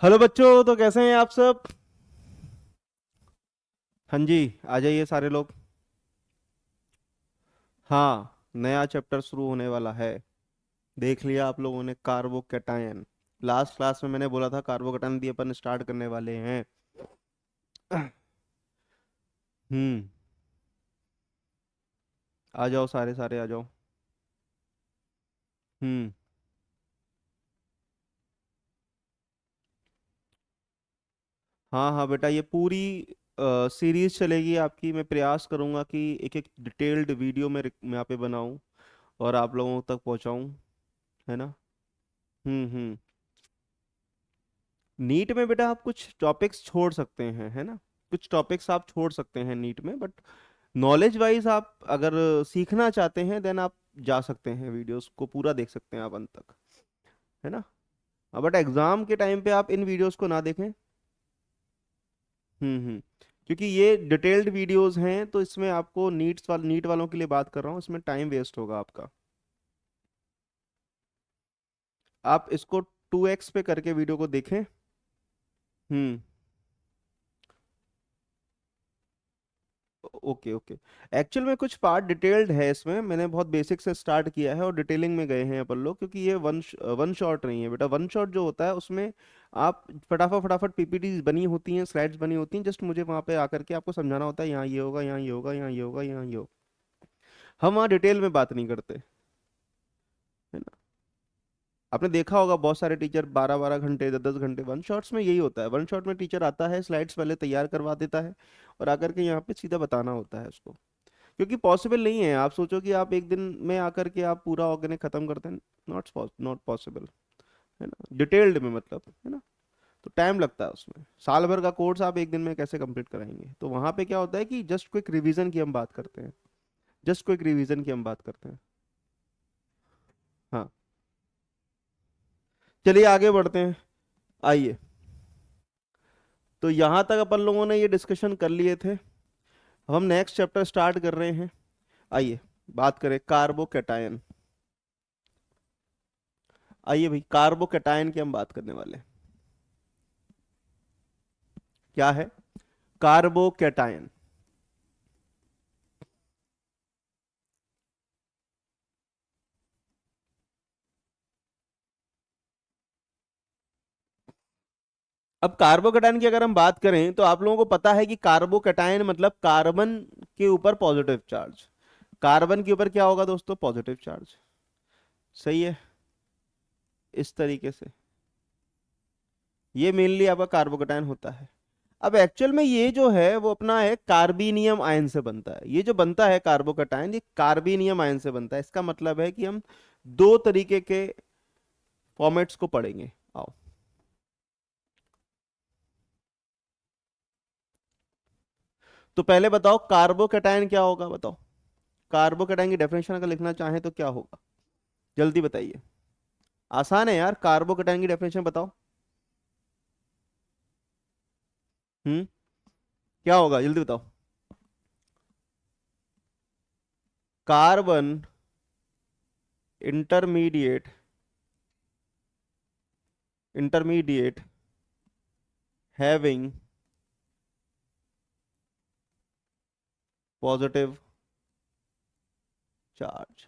Hello बच्चों, तो कैसे हैं आप सब। हाँ जी, आ जाइए सारे लोग। हाँ, नया चैप्टर शुरू होने वाला है। देख लिया आप लोगों ने, कार्बोकैटायन। लास्ट क्लास में मैंने बोला था कार्बोकैटायन भी अपन स्टार्ट करने वाले हैं। हम्म। आ जाओ, सारे सारे आ जाओ। हम्म। हाँ हाँ बेटा, ये पूरी सीरीज चलेगी आपकी। मैं प्रयास करूंगा कि एक एक डिटेल्ड वीडियो में मैं यहाँ पे बनाऊं और आप लोगों तक पहुंचाऊं। है ना। हम्म। नीट में बेटा आप कुछ टॉपिक्स छोड़ सकते हैं, है ना। कुछ टॉपिक्स आप छोड़ सकते हैं नीट में, बट नॉलेज वाइज आप अगर सीखना चाहते हैं देन आप जा सकते हैं, वीडियोस को पूरा देख सकते हैं आप अंत तक। है ना। बट एग्जाम के टाइम पे आप इन वीडियोस को ना देखें। हम्म। क्योंकि ये डिटेल्ड वीडियोस हैं, तो इसमें आपको नीट वालों के लिए बात कर रहा हूँ, इसमें टाइम वेस्ट होगा आपका। आप इसको 2x पे करके वीडियो को देखें। हम्म। Okay okay. एक्चुअल में कुछ पार्ट डिटेल्ड है इसमें, मैंने बहुत बेसिक से स्टार्ट किया है और डिटेलिंग में गए हैं अपन लोग, क्योंकि ये वन शॉट नहीं है बेटा। वन शॉट जो होता है उसमें आप फटाफट फटाफट पीपीटी बनी होती हैं, स्लाइड्स बनी होती हैं, जस्ट मुझे वहां पे आकर के आपको समझाना होता है, यहाँ ये होगा, यहाँ ये होगा, यहाँ ये होगा, यहाँ ये होगा। हम वहाँ डिटेल में बात नहीं करते। है ना। आपने देखा होगा बहुत सारे टीचर 12 12 घंटे 10 10 घंटे वन शॉट्स में, यही होता है। वन शॉट में टीचर आता है, स्लाइड्स पहले तैयार करवा देता है और आकर के यहाँ पे सीधा बताना होता है उसको। क्योंकि पॉसिबल नहीं है, आप सोचो कि आप एक दिन में आकर के आप पूरा ऑर्गेनिक खत्म करते हैं। Not possible. है ना, डिटेल्ड में मतलब। है ना। तो टाइम लगता है उसमें, साल भर का कोर्स आप एक दिन में कैसे कंप्लीट कराएंगे। तो वहां पे क्या होता है कि जस्ट क्विक रिवीजन की हम बात करते हैं। जस्ट क्विक रिवीजन की हम बात करते हैं। हाँ। चलिए आगे बढ़ते हैं। आइए। तो यहां तक अपन लोगों ने ये डिस्कशन कर लिए थे। अब हम नेक्स्ट चैप्टर स्टार्ट कर रहे हैं। आइए बात करें कार्बोकैटायन। आइए भाई, कार्बोकैटायन की हम बात करने वाले हैं। क्या है कार्बोकैटायन। अब कार्बोकैटायन की अगर हम बात करें तो आप लोगों को पता है कि कार्बोकैटायन मतलब कार्बन के ऊपर पॉजिटिव चार्ज। कार्बन के ऊपर क्या होगा दोस्तों, पॉजिटिव चार्ज। सही है। इस तरीके से ये मेनली आपका कार्बोकैटायन होता है। अब एक्चुअल में ये जो है वो अपना है कार्बेनियम आयन से बनता है। ये जो बनता है कार्बोकैटायन, ये कार्बेनियम आयन से बनता है। इसका मतलब है कि हम दो तरीके के फॉर्मेट्स को पढ़ेंगे। आओ। तो पहले बताओ कार्बोकैटायन क्या होगा, बताओ। कार्बोकैटायन की डेफिनेशन अगर लिखना चाहें तो क्या होगा, जल्दी बताइए। आसान है यार, कार्बोकैटायन की डेफिनेशन बताओ। हम्म। क्या होगा, जल्दी बताओ। Carbon intermediate intermediate having positive charge.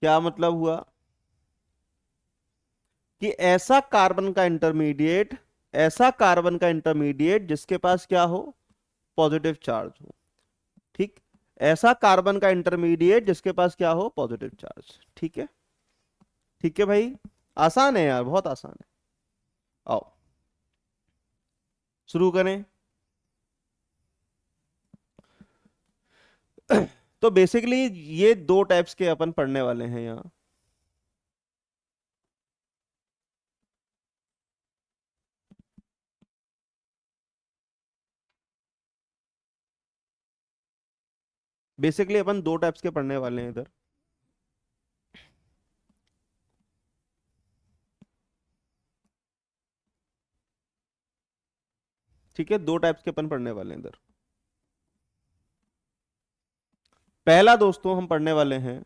क्या मतलब हुआ कि ऐसा कार्बन का इंटरमीडिएट जिसके पास क्या हो, पॉजिटिव चार्ज हो। ठीक। ऐसा कार्बन का इंटरमीडिएट जिसके पास क्या हो, पॉजिटिव चार्ज। ठीक है। ठीक है भाई। आसान है यार, बहुत आसान है। आओ शुरू करें। तो बेसिकली ये दो टाइप्स के अपन पढ़ने वाले हैं यहाँ। बेसिकली अपन दो टाइप्स के पढ़ने वाले हैं इधर। ठीक है, दो टाइप्स के अपन पढ़ने वाले हैं इधर। पहला दोस्तों हम पढ़ने वाले हैं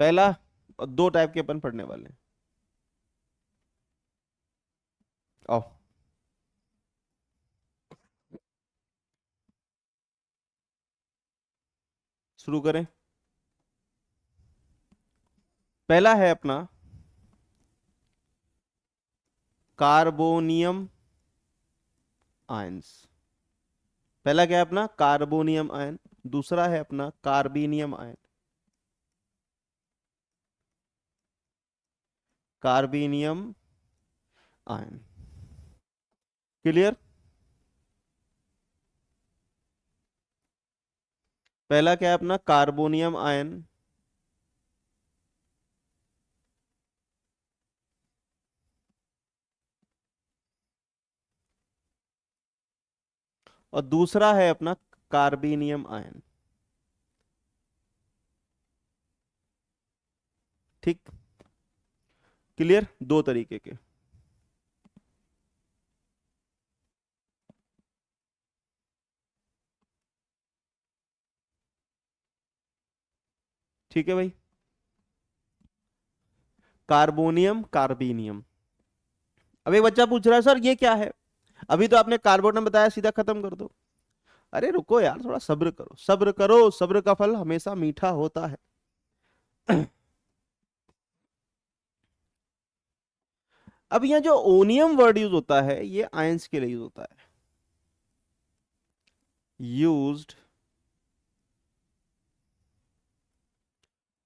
पहला और दो टाइप के अपन पढ़ने वाले हैं। आओ शुरू करें। पहला है अपना कार्बोनियम आयंस। पहला क्या है अपना कार्बोनियम आयन। दूसरा है अपना कार्बेनियम आयन। कार्बेनियम आयन। क्लियर। पहला क्या है अपना कार्बोनियम आयन। और दूसरा है अपना कार्बेनियम आयन। ठीक। क्लियर। दो तरीके के। ठीक है भाई। कार्बोनियम कार्बेनियम। अब एक बच्चा पूछ रहा है सर ये क्या है। अभी तो आपने कार्बोनियम बताया सीधा खत्म कर दो। अरे रुको यार थोड़ा सब्र करो सब्र करो, सब्र का फल हमेशा मीठा होता है। अब यहाँ जो ओनियम वर्ड यूज होता है ये आयंस के लिए यूज होता है। Used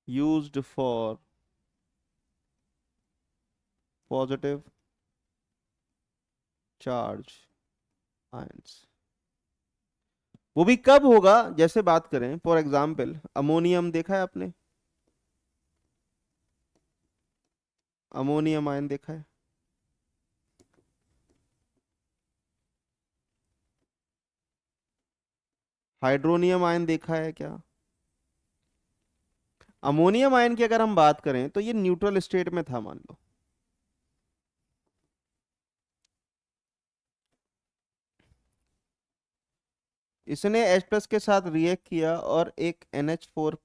used for positive charge ions. वो भी कब होगा, जैसे बात करें फॉर एग्जाम्पल अमोनियम देखा है आपने। अमोनियम आयन देखा है। हाइड्रोनियम आयन देखा है क्या। अमोनियम आयन की अगर हम बात करें तो ये न्यूट्रल स्टेट में था मान लो। इसने H प्लस के साथ रिएक्ट किया और एक NH4,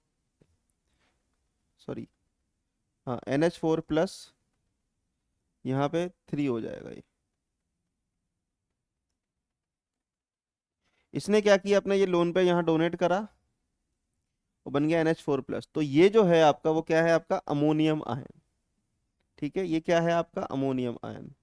सॉरी, हाँ NH4 प्लस यहाँ पे 3 हो जाएगा ये। इसने क्या किया अपने ये लोन पे यहाँ डोनेट करा, वो बन गया NH4 प्लस। तो ये जो है आपका वो क्या है आपका अमोनियम आयन। ठीक है, ये क्या है आपका अमोनियम आयन।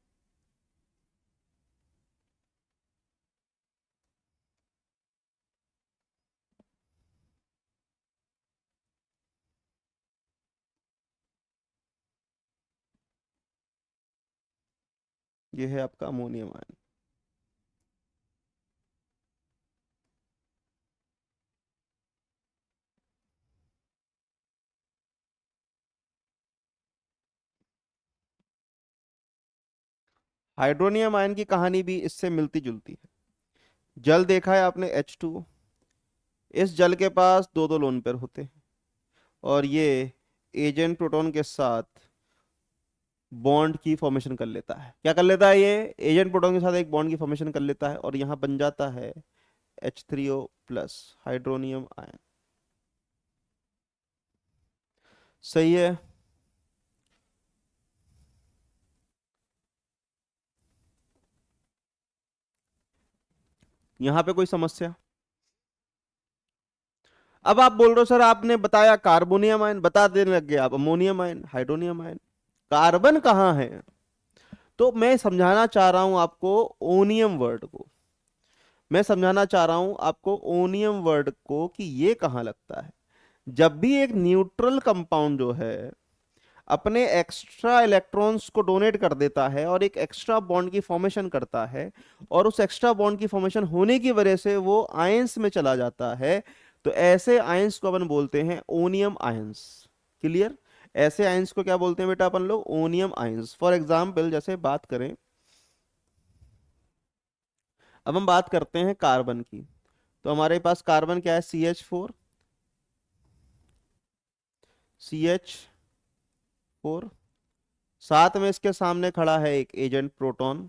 ये है आपका अमोनियम आयन। हाइड्रोनियम आयन की कहानी भी इससे मिलती जुलती है। जल देखा है आपने H2। इस जल के पास दो दो लोन पेयर होते हैं और ये एजेंट प्रोटॉन के साथ बॉन्ड की फॉर्मेशन कर लेता है। क्या कर लेता है ये एजेंट प्रोटॉन के साथ एक बॉन्ड की फॉर्मेशन कर लेता है और यहाँ बन जाता है H3O प्लस हाइड्रोनियम आयन। सही है। यहाँ पे कोई समस्या। अब आप बोल रहे हो सर आपने बताया कार्बोनियम आयन, बता देने लग गए आप ammonium ion hydronium ion. Carbon कहाँ है। तो मैं समझाना चाह रहा हूं आपको ओनियम वर्ड को। मैं समझाना चाह रहा हूं आपको ओनियम वर्ड को कि ये कहाँ लगता है। जब भी एक न्यूट्रल कंपाउंड जो है अपने एक्स्ट्रा इलेक्ट्रॉन्स को डोनेट कर देता है और एक एक्स्ट्रा बॉन्ड की फॉर्मेशन करता है और उस एक्स्ट्रा बॉन्ड की फॉर्मेशन होने की वजह से वो आयंस में चला जाता है, तो ऐसे आयंस को अपन बोलते हैं ओनियम आयंस। क्लियर। ऐसे आयंस को क्या बोलते हैं बेटा अपन लोग ओनियम आयंस। फॉर एग्जाम्पल जैसे बात करें, अब हम बात करते हैं कार्बन की। तो हमारे पास कार्बन क्या है CH4, CH4, साथ में इसके सामने खड़ा है एक एजेंट प्रोटॉन।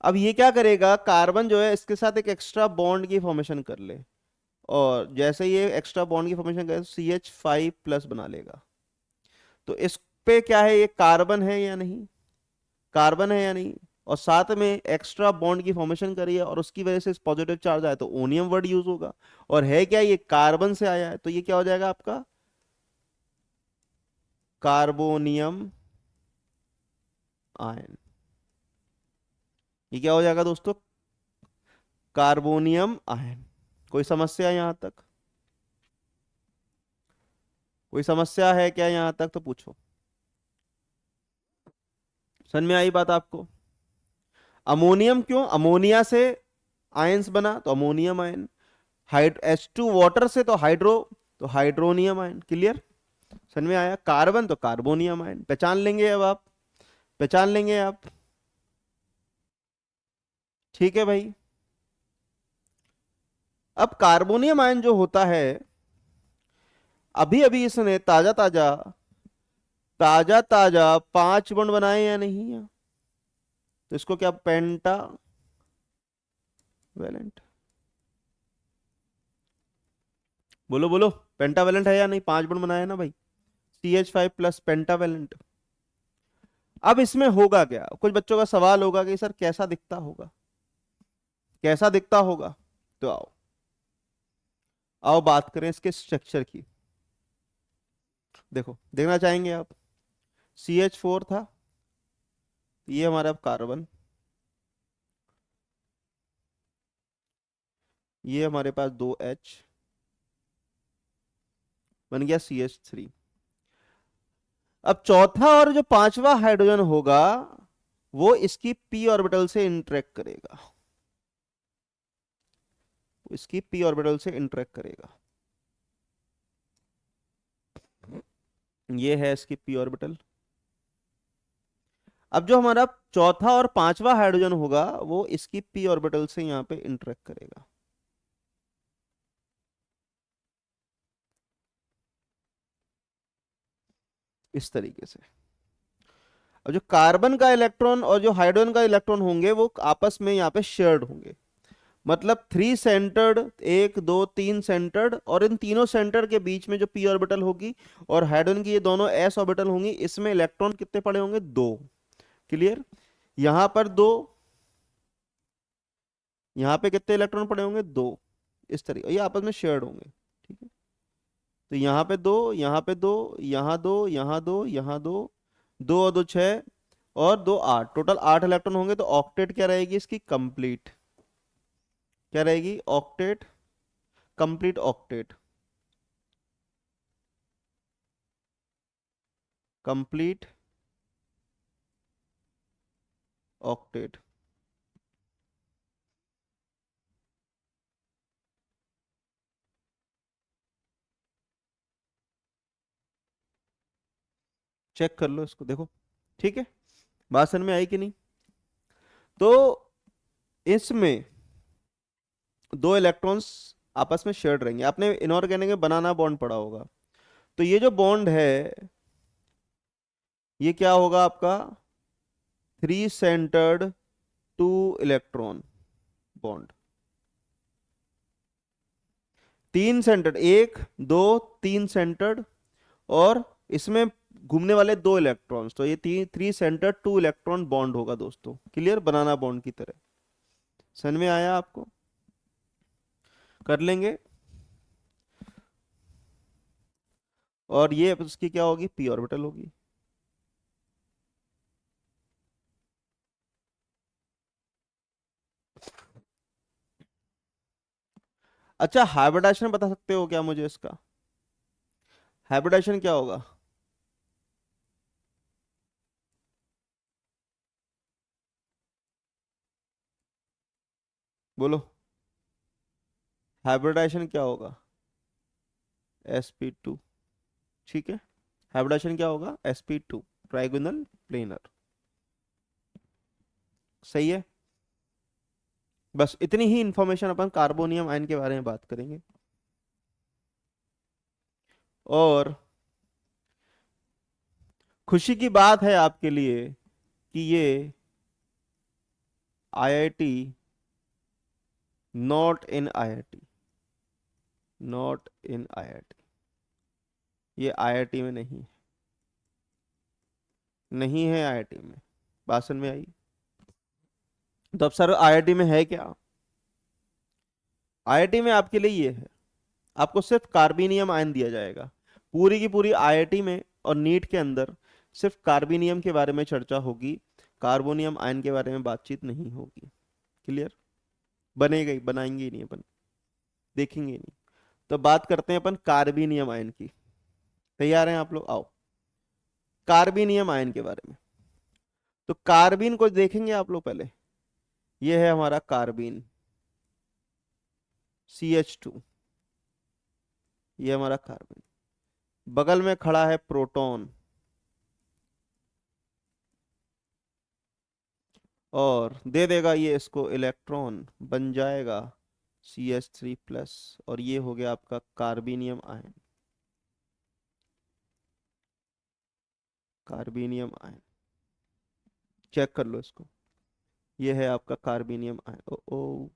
अब ये क्या करेगा कार्बन जो है इसके साथ एक एक्स्ट्रा बॉन्ड की फॉर्मेशन कर ले। और जैसे ये एक्स्ट्रा बॉन्ड की फॉर्मेशन करे तो CH5+ बना लेगा। तो इस पे क्या है, ये कार्बन है या नहीं, कार्बन है या नहीं, और साथ में एक्स्ट्रा बॉन्ड की फॉर्मेशन करी है और उसकी वजह से पॉजिटिव चार्ज आया तो ओनियम वर्ड यूज होगा। और है क्या, ये कार्बन से आया है तो ये क्या हो जाएगा आपका, कार्बोनियम आयन। ये क्या हो जाएगा दोस्तों, कार्बोनियम आयन। कोई समस्या है यहां तक, कोई समस्या है क्या यहां तक, तो पूछो। समझ में आई बात आपको। अमोनियम क्यों, अमोनिया से आयंस बना तो अमोनियम आयन, H2 वाटर से तो हाइड्रो, तो हाइड्रोनियम आयन। क्लियर, समझ में आया। कार्बन तो कार्बोनियम आयन, पहचान लेंगे अब आप, पहचान लेंगे आप। ठीक है भाई। अब कार्बोनियम आयन जो होता है, अभी अभी इसने ताजा ताजा, ताजा ताजा 5 बॉन्ड बनाए या नहीं है, तो इसको क्या, पेंटा वैलेंट, बोलो बोलो, पेंटावेलेंट है या नहीं, 5 बॉन्ड बनाया है ना भाई, CH5+ पेंटावेलेंट। अब इसमें होगा क्या, कुछ बच्चों का सवाल होगा कि सर कैसा दिखता होगा, कैसा दिखता होगा। तो आओ, आओ बात करें इसके स्ट्रक्चर की। देखो, देखना चाहेंगे आप, CH4 था, ये हमारा अब कार्बन, ये हमारे पास 2H, बन गया CH3। अब चौथा और जो पांचवा हाइड्रोजन होगा वो इसकी p ऑर्बिटल से इंटरेक्ट करेगा, वो इसकी p ऑर्बिटल से इंटरेक्ट करेगा। ये है इसकी p ऑर्बिटल। अब जो हमारा चौथा और पांचवा हाइड्रोजन होगा वो इसकी p ऑर्बिटल से यहां पे इंटरेक्ट करेगा। इस तरीके से। अब जो कार्बन का इलेक्ट्रॉन और जो हाइड्रोजन का इलेक्ट्रॉन होंगे वो आपस में यहाँ पे शेयर्ड होंगे, मतलब 3 सेंटर्ड, 1 2 3 सेंटर्ड, और इन तीनों सेंटर के बीच में जो p ऑर्बिटल होगी और हाइड्रोजन की ये दोनों s ऑर्बिटल होंगी, इसमें इलेक्ट्रॉन कितने पड़े होंगे, 2। क्लियर, यहां पर 2, यहां पे कितने इलेक्ट्रॉन पड़े होंगे, 2। इस तरीके ये आपस में शेयर्ड होंगे। ठीक है, तो यहाँ पे 2, यहाँ पे 2, यहाँ 2, यहाँ 2, यहाँ 2, 2 और 2 6, और 2 8, टोटल 8 इलेक्ट्रॉन होंगे। तो ऑक्टेट क्या रहेगी इसकी, कंप्लीट, क्या रहेगी, octet, complete octet, complete octet. Check कर लो इसको, देखो। ठीक है, बात समझ में आई कि नहीं। तो इसमें 2 इलेक्ट्रॉन्स आपस में शेयर्ड रहेंगे। आपने इनऑर्गेनिक में बनाना बॉन्ड पढ़ा होगा, तो ये जो बॉन्ड है ये क्या होगा आपका, 3 centred 2 electron bond. 3 centred, 1 2 3 centred, और इसमें घूमने वाले 2 इलेक्ट्रॉन्स, तो ये 3 सेंटर्ड 2 इलेक्ट्रॉन बॉन्ड होगा दोस्तों। क्लियर, बनाना बॉन्ड की तरह। समझ में आया आपको, कर लेंगे। और ये उसकी क्या होगी, p ऑर्बिटल होगी। अच्छा, हाइब्रिडाइजेशन बता सकते हो क्या मुझे इसका, हाइब्रिडाइजेशन क्या होगा, बोलो, हाइब्रिडाइजेशन क्या होगा, sp2। ठीक है, हाइब्रिडाइजेशन क्या होगा, sp2, ट्राइगोनल प्लेनर। सही है। बस इतनी ही इंफॉर्मेशन अपन कार्बोनियम आयन के बारे में बात करेंगे। और खुशी की बात है आपके लिए कि ये IIT, not in IIT, not in IIT, ये आईआईटी में नहीं है, नहीं है आईआईटी में, भाषण में आई। तो अब सर आईआईटी में है क्या? आईआईटी में आपके लिए ये है, आपको सिर्फ कार्बेनियम आयन दिया जाएगा। पूरी की पूरी आईआईटी में और नीट के अंदर सिर्फ कार्बेनियम के बारे में चर्चा होगी, कार्बोनियम आयन के बारे में बातचीत नहीं होगी। क्लियर? बनेगा ही, बनाएंगे ही नहीं अपन, देखेंगे ही नहीं। तो बात करते हैं अपन कार्बेनियम आयन की। तैयार हैं आप लोग? आओ, कार्बेनियम आयन के बारे में। तो कार्बीन को देखेंगे आप लोग पहले। ये है हमारा कार्बीन, CH2, ये हमारा कार्बन। बगल में खड़ा है प्रोटॉन, और दे देगा ये इसको इलेक्ट्रॉन, बन जाएगा CH3+, और ये हो गया आपका कार्बेनियम आयन, कार्बेनियम आयन। चेक कर लो इसको, ये है आपका कार्बेनियम आयन। ओ ओ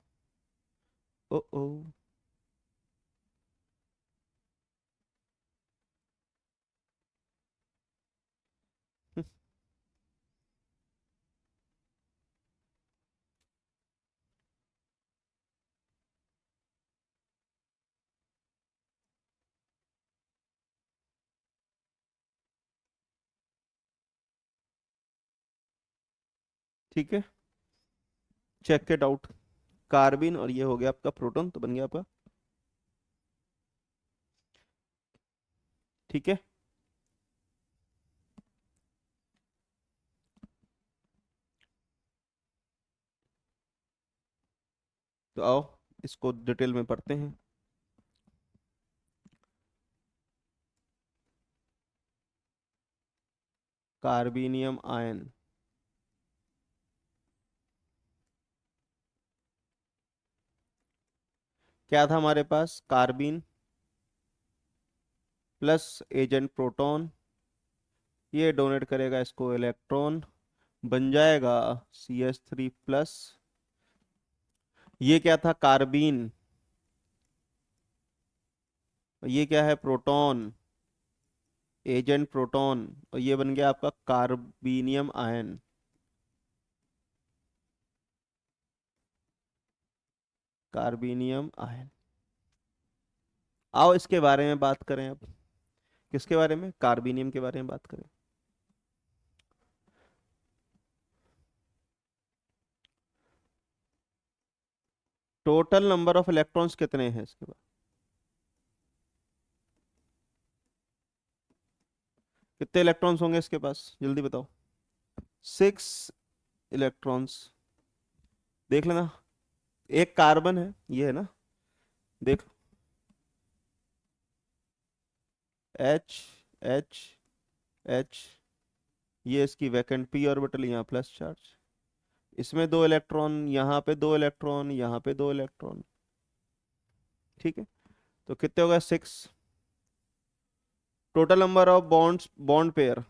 ओ ओ। ठीक है, चेक इट आउट। कार्बिन और ये हो गया आपका प्रोटॉन, तो बन गया आपका। ठीक है, तो आओ इसको डिटेल में पढ़ते हैं। कार्बेनियम आयन, क्या था हमारे पास? कार्बीन प्लस एजेंट प्रोटॉन, ये डोनेट करेगा इसको इलेक्ट्रॉन, बन जाएगा CH3+। ये क्या था? कार्बीन। ये क्या है? प्रोटॉन, एजेंट प्रोटॉन, और ये बन गया आपका कार्बेनियम आयन। कार्बेनियम आयन। आओ इसके बारे में बात करें अब। किसके बारे में? कार्बेनियम के बारे में बात करें। टोटल नंबर ऑफ इलेक्ट्रॉन्स कितने हैं इसके बाद? कितने इलेक्ट्रॉन्स होंगे इसके पास, जल्दी बताओ। 6 इलेक्ट्रॉन्स। देख लेना, एक कार्बन है, ये है ना, देख। H, H, H, ये इसकी वैकेंट पी ऑर्बिटल, यहाँ प्लस चार्ज, इसमें 2 इलेक्ट्रॉन, यहाँ पे 2 इलेक्ट्रॉन, यहाँ पे 2 इलेक्ट्रॉन। ठीक है, तो कितने हो गए? 6। Total number of bonds, bond pair,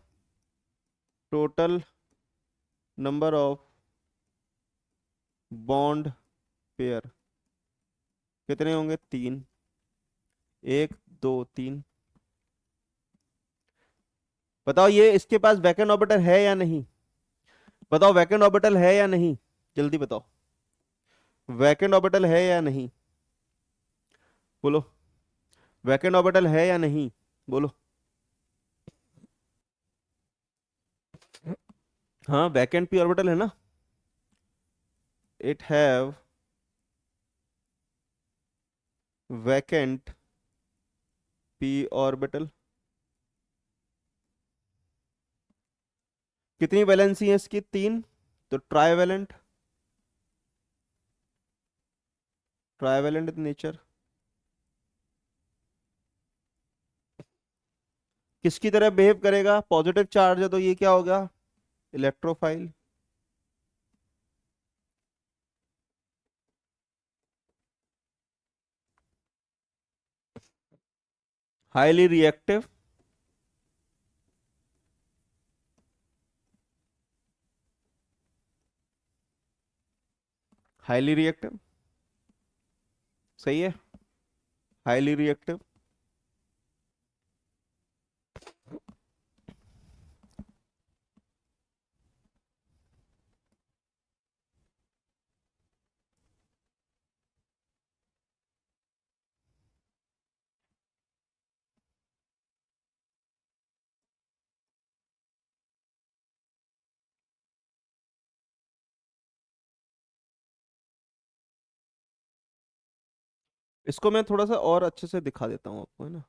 total number of bond pair कितने होंगे? 3। 1, 2, 3। बताओ ये इसके पास वैकेंट ऑर्बिटल है या नहीं? बताओ वैकेंट ऑर्बिटल है या नहीं, जल्दी बताओ। वैकेंट ऑर्बिटल है या नहीं? बोलो, वैकेंट ऑर्बिटल है या नहीं? बोलो। हाँ, वैकेंट पी ऑर्बिटल है ना। It have vacant p orbital. कितनी वैलेंसी है इसकी? 3। तो ट्राइवेलेंट, ट्राइवेलेंट नेचर। किसकी तरह बिहेव करेगा? पॉजिटिव चार्ज है तो ये क्या होगा? Electrophile. Highly reactive, highly reactive, सही है। Highly reactive. इसको मैं थोड़ा सा और अच्छे से दिखा देता हूँ आपको, है ना।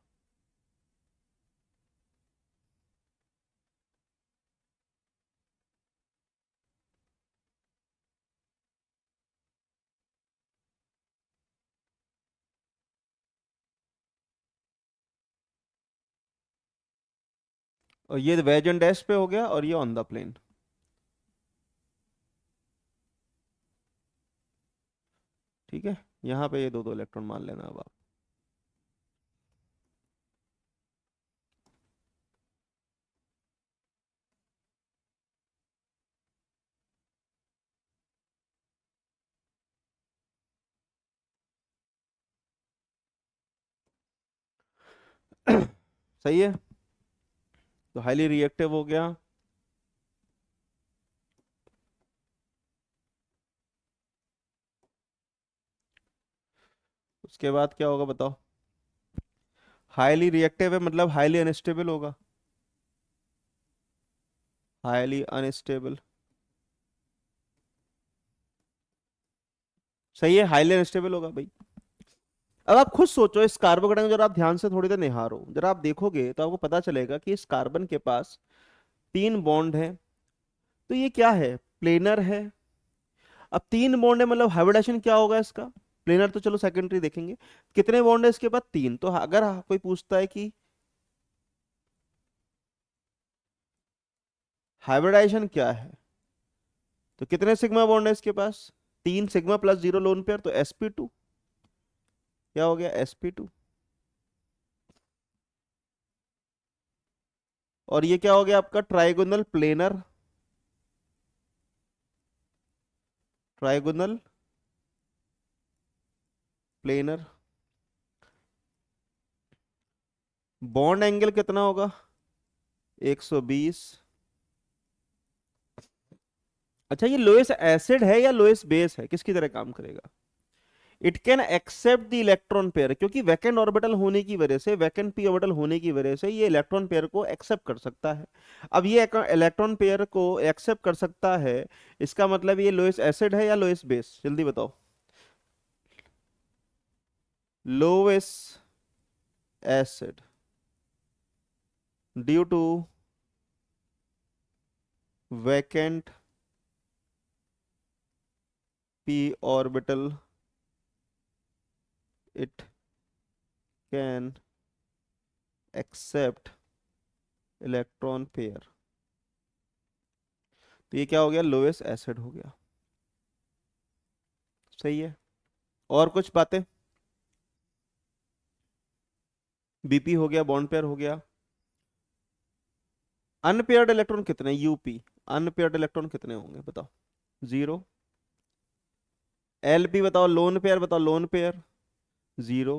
और ये वेज एंड डैश पे हो गया, और ये ऑन द प्लेन। ठीक है, यहाँ पे ये दो दो इलेक्ट्रॉन मान लेना अब आप। सही है, तो हाईली रिएक्टिव हो गया। उसके बाद क्या होगा बताओ। हाईली रिएक्टिव है मतलब हाईली अनस्टेबल होगा। Highly unstable. सही है, हाईली अनस्टेबल होगा भाई। अब आप खुद सोचो, इस कार्बोकेटाइन को जरा आप ध्यान से थोड़ी देर निहारो, जरा आप देखोगे तो आपको पता चलेगा कि इस कार्बन के पास तीन बॉन्ड है। तो ये क्या है, प्लेनर है। अब तीन बॉन्ड है मतलब हाइब्रिडेशन क्या होगा इसका। प्लेनर तो चलो सेकेंडरी देखेंगे। कितने बॉन्ड है इसके बाद, तीन। तो अगर कोई पूछता है कि हाइब्रिडाइजेशन क्या है, तो कितने सिग्मा बॉन्ड है इसके पास, तीन। Sigma plus zero lone pair, तो sp2। क्या हो गया, sp2। और ये क्या हो गया आपका, trigonal planar. Trigonal planar. Bond angle कितना होगा, 120। अच्छा, ये लोएस्ट एसिड है या लोएस्ट बेस है, किसकी तरह काम करेगा। It can accept the electron pair, क्योंकि वैकेंट ऑर्बिटल होने की वजह से, वैकेंट पी ऑर्बिटल होने की वजह से ये इलेक्ट्रॉन पेयर को एक्सेप्ट कर सकता है। अब ये इलेक्ट्रॉन पेयर को एक्सेप्ट कर सकता है, इसका मतलब ये लोएस्ट एसिड है या लोएस्ट बेस, जल्दी बताओ। Lowest acid, due to vacant p orbital, it can accept electron pair. तो ये क्या हो गया, लोएस्ट एसिड हो गया। सही है। और कुछ बातें। बीपी हो गया, बॉन्ड पेयर हो गया। अनपेयर्ड इलेक्ट्रॉन कितने, यूपी। अनपेयर्ड इलेक्ट्रॉन कितने होंगे बताओ, जीरो। एलपी बताओ, लोन पेयर बताओ, लोन पेयर जीरो।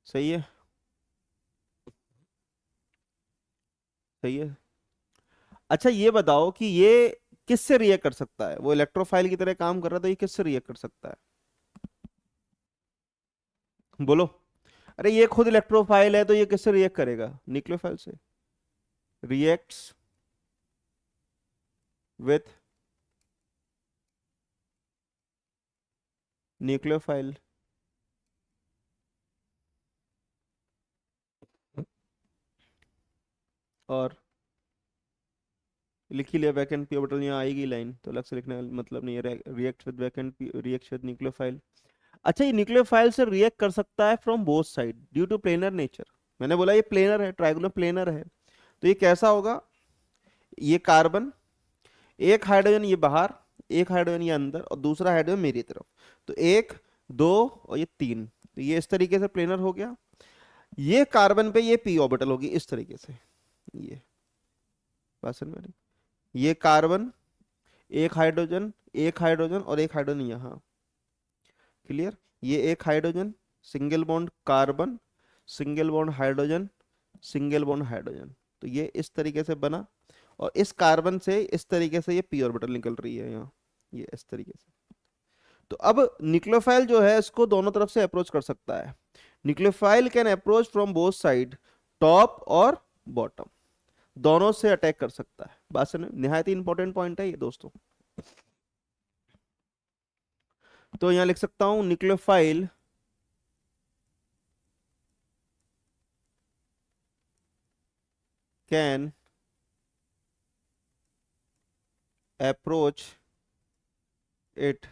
सही है। सही है। अच्छा ये बताओ कि ये किससे रिएक्ट कर सकता है, वो इलेक्ट्रोफाइल की तरह काम कर रहा था, ये किससे रिएक्ट कर सकता है, बोलो। अरे ये खुद इलेक्ट्रोफाइल है, तो ये किससे रिएक्ट करेगा, न्यूक्लियोफाइल से। Reacts with nucleophile. और लिख ही लिया, वैकेंट पी ऑर्बिटल, यहाँ आएगी लाइन, तो अलग से लिखने का मतलब नहीं है। React with vacant, react with nucleophile. अच्छा, ये न्यूक्लियोफाइल से रिएक्ट कर सकता है from both side due to planar nature. मैंने बोला ये प्लेनर है, ट्राइगोनल प्लेनर है। तो ये कैसा होगा, ये कार्बन, एक हाइड्रोजन ये बाहर, एक हाइड्रोजन ये अंदर, और दूसरा हाइड्रोजन मेरी तरफ। तो एक, दो, और ये तीन। तो ये इस तरीके से प्लेनर हो गया। ये कार्बन पे ये पी ऑर्बिटल होगी इस तरीके से। ये बात समझ में आ रही? ये कार्बन, एक हाइड्रोजन, एक हाइड्रोजन और एक हाइड्रोजन यहाँ। क्लियर। ये एक hydrogen, single bond carbon, single bond hydrogen, single bond hydrogen. तो ये इस तरीके से बना, और इस कार्बन से इस तरीके से ये पी ऑर्बिटल निकल रही है यहाँ, ये इस तरीके से। तो अब न्यूक्लियोफाइल जो है इसको दोनों तरफ से अप्रोच कर सकता है। Nucleophile can approach from both side, top और बॉटम, दोनों से अटैक कर सकता है। बात सुन, निहायत ही इंपॉर्टेंट पॉइंट है ये दोस्तों। तो यहां लिख सकता हूं nucleophile can approach it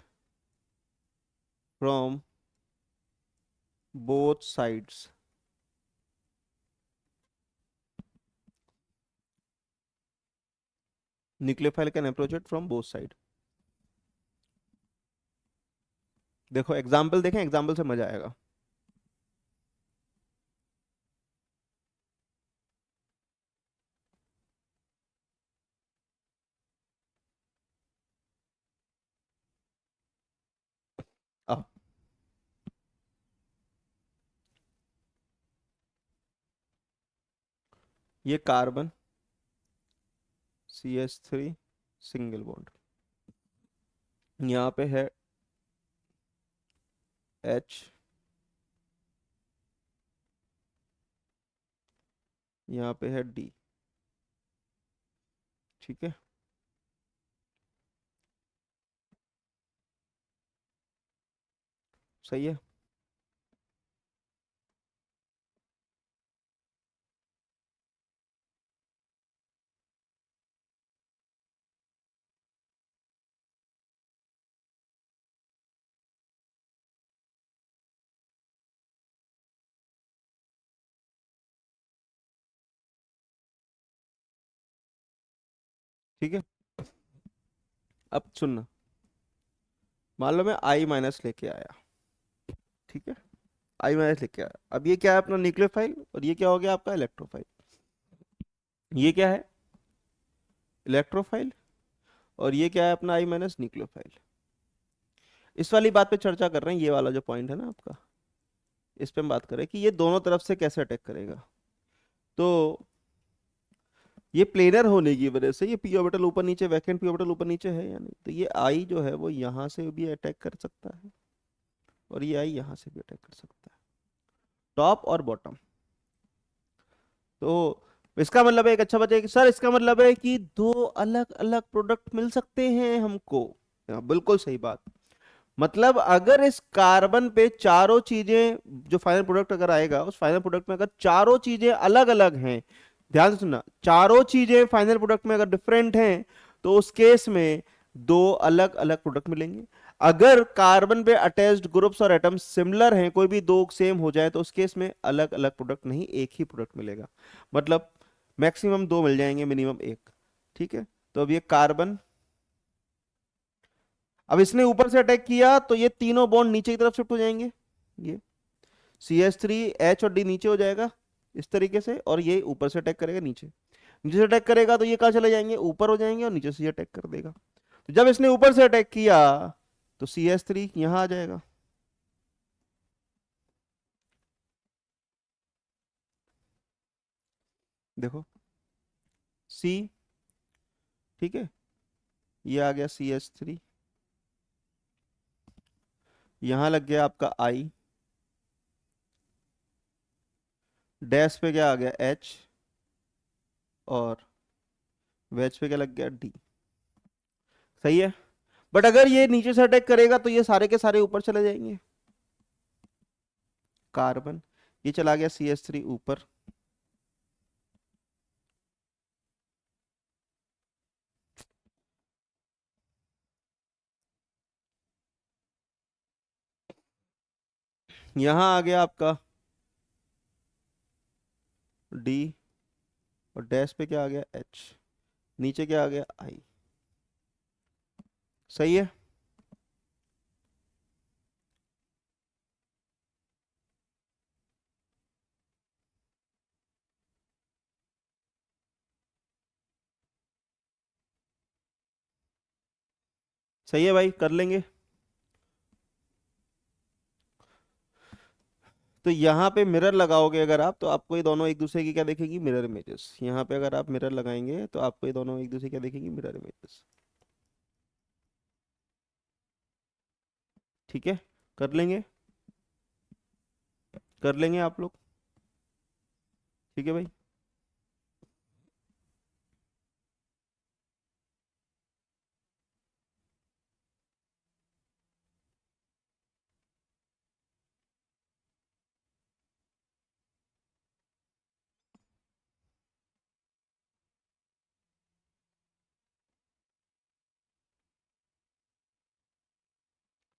from both sides. Nucleophile can approach it from both side. देखो एग्जाम्पल देखें, एग्जाम्पल से मजा आएगा। अब ये कार्बन CH3 सिंगल बॉन्ड, यहाँ पे है H, यहाँ पे है D। ठीक है, सही है। ठीक है, अब सुनना, मान लो मैं I माइनस लेके आया, ठीक है, I माइनस लेके आया। अब ये क्या है अपना न्यूक्लियोफाइल, और ये क्या हो गया आपका इलेक्ट्रोफाइल। ये क्या है इलेक्ट्रोफाइल, और ये क्या है अपना I माइनस न्यूक्लियोफाइल। इस वाली बात पे चर्चा कर रहे हैं, ये वाला जो पॉइंट है ना आपका, इस पे हम बात करें कि ये दोनों तरफ से कैसे अटैक करेगा। तो ये प्लेनर होने की वजह से ये पी ऑर्बिटल ऊपर नीचे, वैकेंट पी ऑर्बिटल ऊपर नीचे है या नहीं, तो ये आई जो है वो यहाँ से भी अटैक कर सकता है, और ये आई यहाँ से भी अटैक कर सकता है, टॉप और बॉटम। तो इसका मतलब है, एक अच्छा बच्चा है कि सर इसका मतलब है कि दो अलग अलग प्रोडक्ट मिल सकते हैं हमको। हाँ, बिल्कुल सही बात। मतलब अगर इस कार्बन पे चारों चीजें, जो फाइनल प्रोडक्ट अगर आएगा उस फाइनल प्रोडक्ट में अगर चारों चीजें अलग अलग हैं, ध्यान से सुनना, चारों चीजें फाइनल प्रोडक्ट में अगर डिफरेंट हैं, तो उस केस में दो अलग अलग प्रोडक्ट मिलेंगे। अगर कार्बन पे अटैच्ड ग्रुप्स और एटम्स सिमिलर हैं, कोई भी दो सेम हो जाए, तो उस केस में अलग अलग प्रोडक्ट नहीं, एक ही प्रोडक्ट मिलेगा। मतलब मैक्सिमम दो मिल जाएंगे, मिनिमम एक। ठीक है, तो अब ये कार्बन, अब इसने ऊपर से अटैक किया तो ये तीनों बॉन्ड नीचे की तरफ शिफ्ट हो जाएंगे। ये CH3 H और D नीचे हो जाएगा इस तरीके से, और ये ऊपर से अटैक करेगा नीचे। नीचे से अटैक करेगा तो ये कहाँ चले जाएंगे, ऊपर हो जाएंगे, और नीचे से ये अटैक कर देगा। तो जब इसने ऊपर से अटैक किया तो CH3 यहां आ जाएगा। देखो C, ठीक है, ये आ गया CH3, यहां लग गया आपका I, डैश पे क्या आ गया H, और वेज पे क्या लग गया D। सही है, बट अगर ये नीचे से अटैक करेगा तो ये सारे के सारे ऊपर चले जाएंगे। कार्बन, ये चला गया CH3 ऊपर, यहां आ गया आपका D, और डैश पे क्या आ गया H, नीचे क्या आ गया I। सही है, सही है भाई, कर लेंगे। तो यहाँ पे मिरर लगाओगे अगर आप, तो आपको ये दोनों एक दूसरे की क्या देखेगी, मिरर इमेजेस। यहाँ पे अगर आप मिरर लगाएंगे तो आपको ये दोनों एक दूसरे क्या देखेगी, मिरर इमेजेस। ठीक है, कर लेंगे, कर लेंगे आप लोग। ठीक है भाई।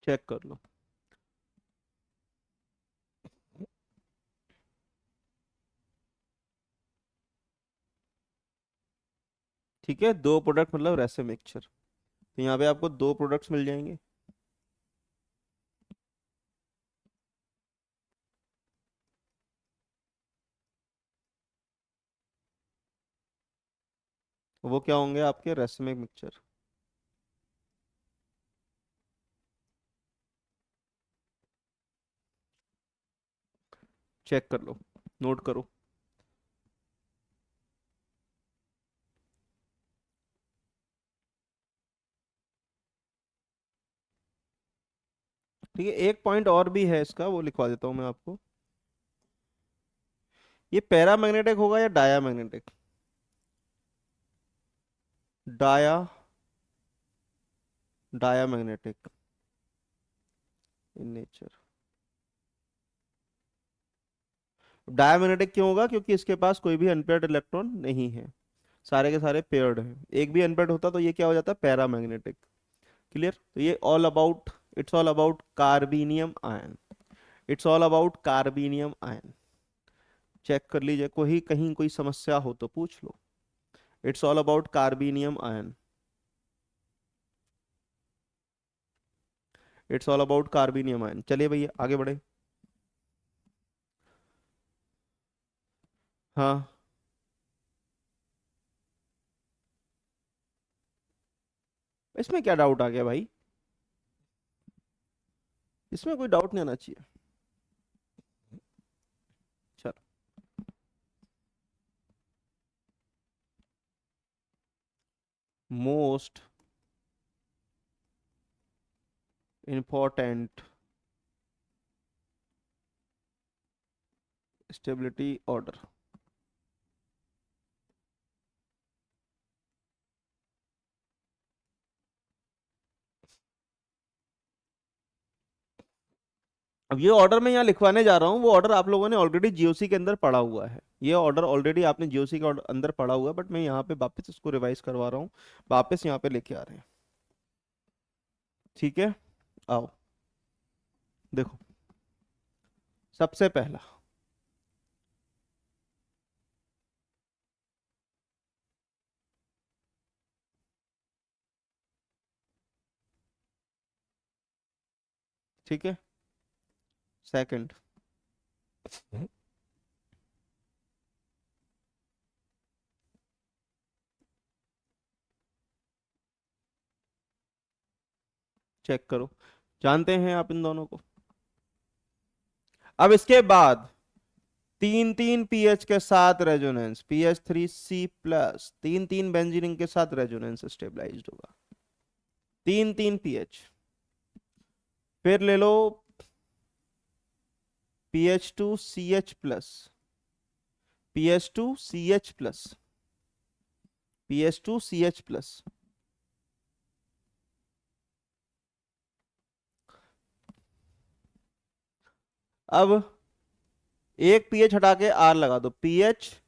चेक कर लो। ठीक है, दो प्रोडक्ट मतलब रेसे मिक्सचर, तो यहाँ पे आपको दो प्रोडक्ट्स मिल जाएंगे। वो क्या होंगे आपके रेसमिक मिक्सचर। चेक कर लो, नोट करो। ठीक है, एक पॉइंट और भी है इसका, वो लिखवा देता हूँ मैं आपको। ये पैरामैग्नेटिक होगा या diamagnetic. Dia, diamagnetic in nature. Diamagnetic क्यों होगा, क्योंकि इसके पास कोई भी अनपेयर्ड इलेक्ट्रॉन नहीं है, सारे के सारे पेयर्ड हैं। एक भी अनपेयर्ड होता तो ये क्या हो जाता, पैरामैग्नेटिक। क्लियर। तो ये all about, it's all about carbenium ion, it's all about carbenium ion. Check कर लीजिए, कोई कहीं कोई समस्या हो तो पूछ लो। It's all about carbenium ion, it's all about carbenium ion. चलिए भैया आगे बढ़े। हाँ, इसमें क्या डाउट आ गया भाई, इसमें कोई डाउट नहीं आना चाहिए। चलो, मोस्ट इंपॉर्टेंट स्टेबिलिटी ऑर्डर। अब ये ऑर्डर मैं यहाँ लिखवाने जा रहा हूँ, वो ऑर्डर आप लोगों ने ऑलरेडी जीओसी के अंदर पढ़ा हुआ है। ये ऑर्डर ऑलरेडी आपने जीओसी के अंदर पढ़ा हुआ है, बट मैं यहाँ पे वापस इसको रिवाइज करवा रहा हूँ, वापस यहाँ पे लेके आ रहे हैं। ठीक है, आओ देखो, सबसे पहला, ठीक है, सेकंड, चेक करो, जानते हैं आप इन दोनों को। अब इसके बाद तीन तीन पीएच के साथ रेजोनेंस, pH3C+, तीन तीन बेंजीन के साथ रेजोनेंस स्टेबलाइज्ड होगा, तीन तीन पीएच। फिर ले लो pH2CH+, pH2CH+, pH2CH+। अब एक पीएच हटा के आर लगा दो, PHCHR+।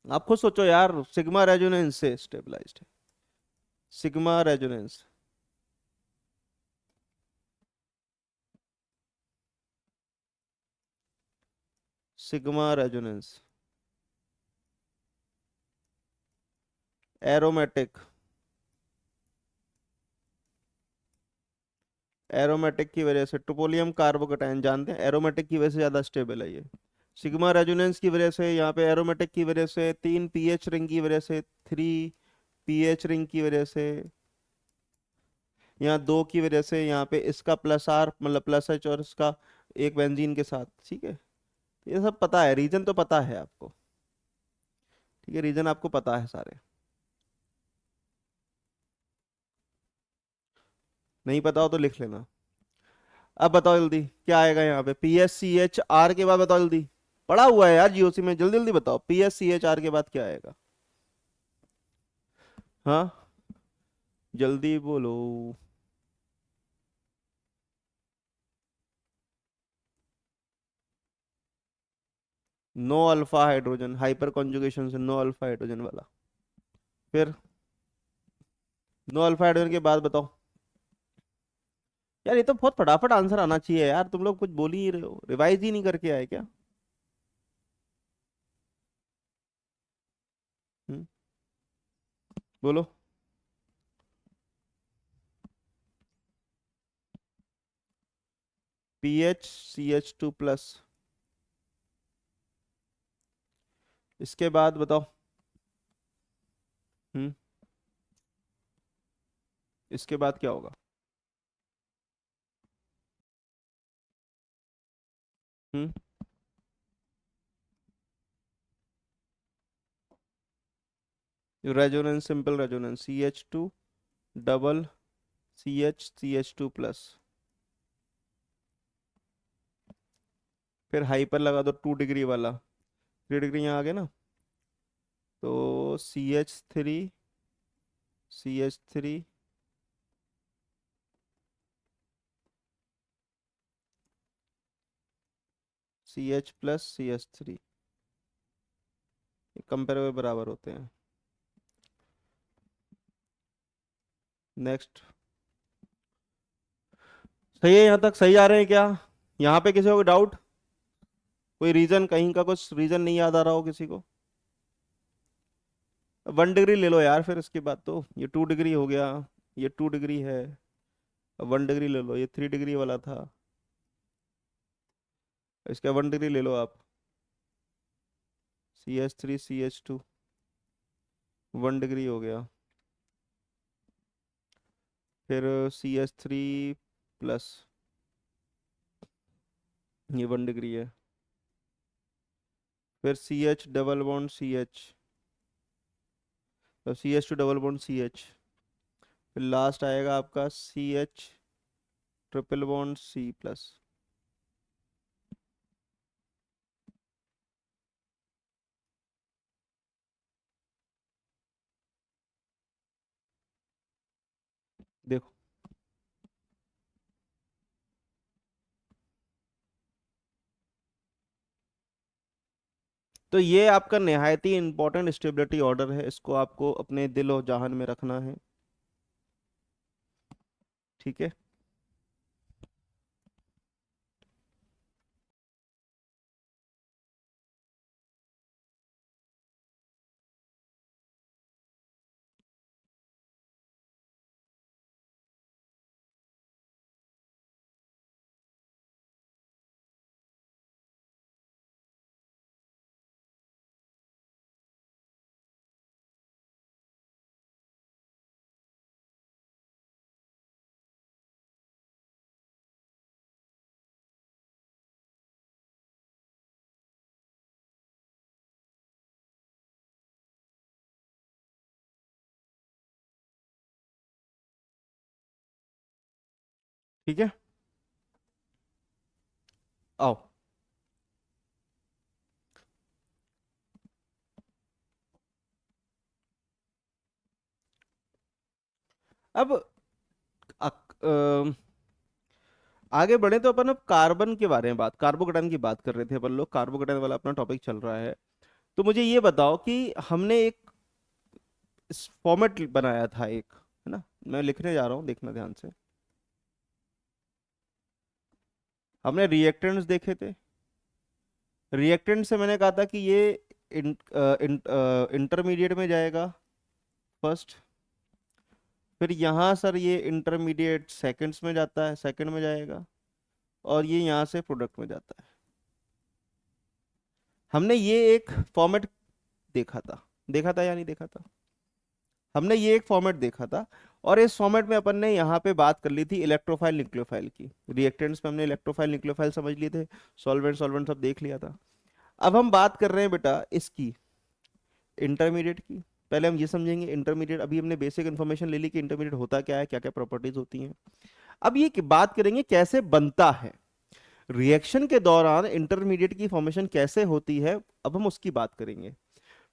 आप खुद सोचो यार, सिग्मा रेजोनेंस से स्टेबलाइज्ड है, sigma resonance, sigma resonance, aromatic, aromatic की वजह से ट्रोपोलियम कार्बोकैटायन जानते हैं, एरोमेटिक की वजह से ज्यादा स्टेबल है ये। सिग्मा रेजोनेंस की वजह से, यहाँ पे एरोमेटिक की वजह से, तीन पीएच रिंग की वजह से, थ्री पीएच रिंग की वजह से, यहाँ दो की वजह से यहाँ पे इसका प्लस आर मतलब प्लस एच और इसका एक बेंजीन के साथ, ठीक है। ये सब पता है, रीजन तो पता है आपको, ठीक है, रीजन आपको पता है सारे। नहीं पता हो तो लिख लेना। अब बताओ जल्दी क्या आएगा यहाँ पे, P S C H R के बाद बताओ जल्दी। पढ़ा हुआ है यार जीओसी में, जल्दी जल्दी बताओ, P S C H R के बाद क्या आएगा। हाँ, जल्दी बोलो। No alpha hydrogen, hyperconjugation से नो अल्फा हाइड्रोजन वाला। फिर नो अल्फा हाइड्रोजन के बाद बताओ। यार ये तो बहुत फटाफट आंसर आना चाहिए यार, तुम लोग कुछ बोल ही नहीं रहे हो, रिवाइज ही नहीं करके आए क्या। हम्म, बोलो। P H C H two plus, इसके बाद बताओ। हम्म, इसके बाद क्या होगा। हम्म, resonance, simple resonance, C H two double C H two plus. फिर हाइपर लगा दो 2 डिग्री वाला, 3 डिग्री यहाँ आ गया ना, तो C H three C H plus C H three, comparable बराबर होते हैं। नेक्स्ट। सही है, यहाँ तक सही आ रहे हैं क्या। यहाँ पे किसी को डाउट, कोई रीजन, कहीं का कुछ रीजन नहीं याद आ रहा हो किसी को। 1 डिग्री ले लो यार, फिर इसके बाद तो ये 2 डिग्री हो गया, ये 2 डिग्री है। अब 1 डिग्री ले लो, ये 3 डिग्री वाला था, इसका 1 डिग्री ले लो आप। C H three C H two 1 degree हो गया। फिर सी एच थ्री प्लस, ये 1 डिग्री है। फिर C H double bond C H, तो C H two double bond C H. फिर लास्ट आएगा आपका C H triple bond C plus. देखो, तो ये आपका निहायत ही इंपॉर्टेंट स्टेबिलिटी ऑर्डर है, इसको आपको अपने दिल और जहान में रखना है, ठीक है। ठीक है, आओ। अब आगे बढ़े तो अपन अब कार्बन के बारे में बात, कार्बोकेटाइन की बात कर रहे थे अपन लोग, कार्बोकेटाइन वाला अपना टॉपिक चल रहा है। तो मुझे ये बताओ कि हमने एक फॉर्मेट बनाया था एक, है ना, मैं लिखने जा रहा हूँ, देखना ध्यान से। हमने रिएक्टेंट्स देखे थे, रिएक्टेंट से मैंने कहा था कि ये इंटरमीडिएट में जाएगा फर्स्ट। फिर यहाँ सर ये इंटरमीडिएट सेकंड्स में जाता है, सेकंड में जाएगा। और ये यहाँ से प्रोडक्ट में जाता है। हमने ये एक फॉर्मेट देखा था, देखा था या नहीं देखा था, हमने ये एक फॉर्मेट देखा था। और इस फॉर्मेट में अपन ने यहाँ पे बात कर ली थी इलेक्ट्रोफाइल न्यूक्लियोफाइल की। रिएक्टेंट्स में हमने इलेक्ट्रोफाइल न्यूक्लियोफाइल समझ लिए थे, सॉल्वेंट सॉल्वेंट सब देख लिया था। अब हम बात कर रहे हैं बेटा इसकी, इंटरमीडिएट की। पहले हम ये समझेंगे इंटरमीडिएट, अभी हमने बेसिक इन्फॉर्मेशन ले ली कि इंटरमीडिएट होता क्या है, क्या क्या प्रॉपर्टीज होती हैं। अब ये बात करेंगे कैसे बनता है, रिएक्शन के दौरान इंटरमीडिएट की फॉर्मेशन कैसे होती है, अब हम उसकी बात करेंगे।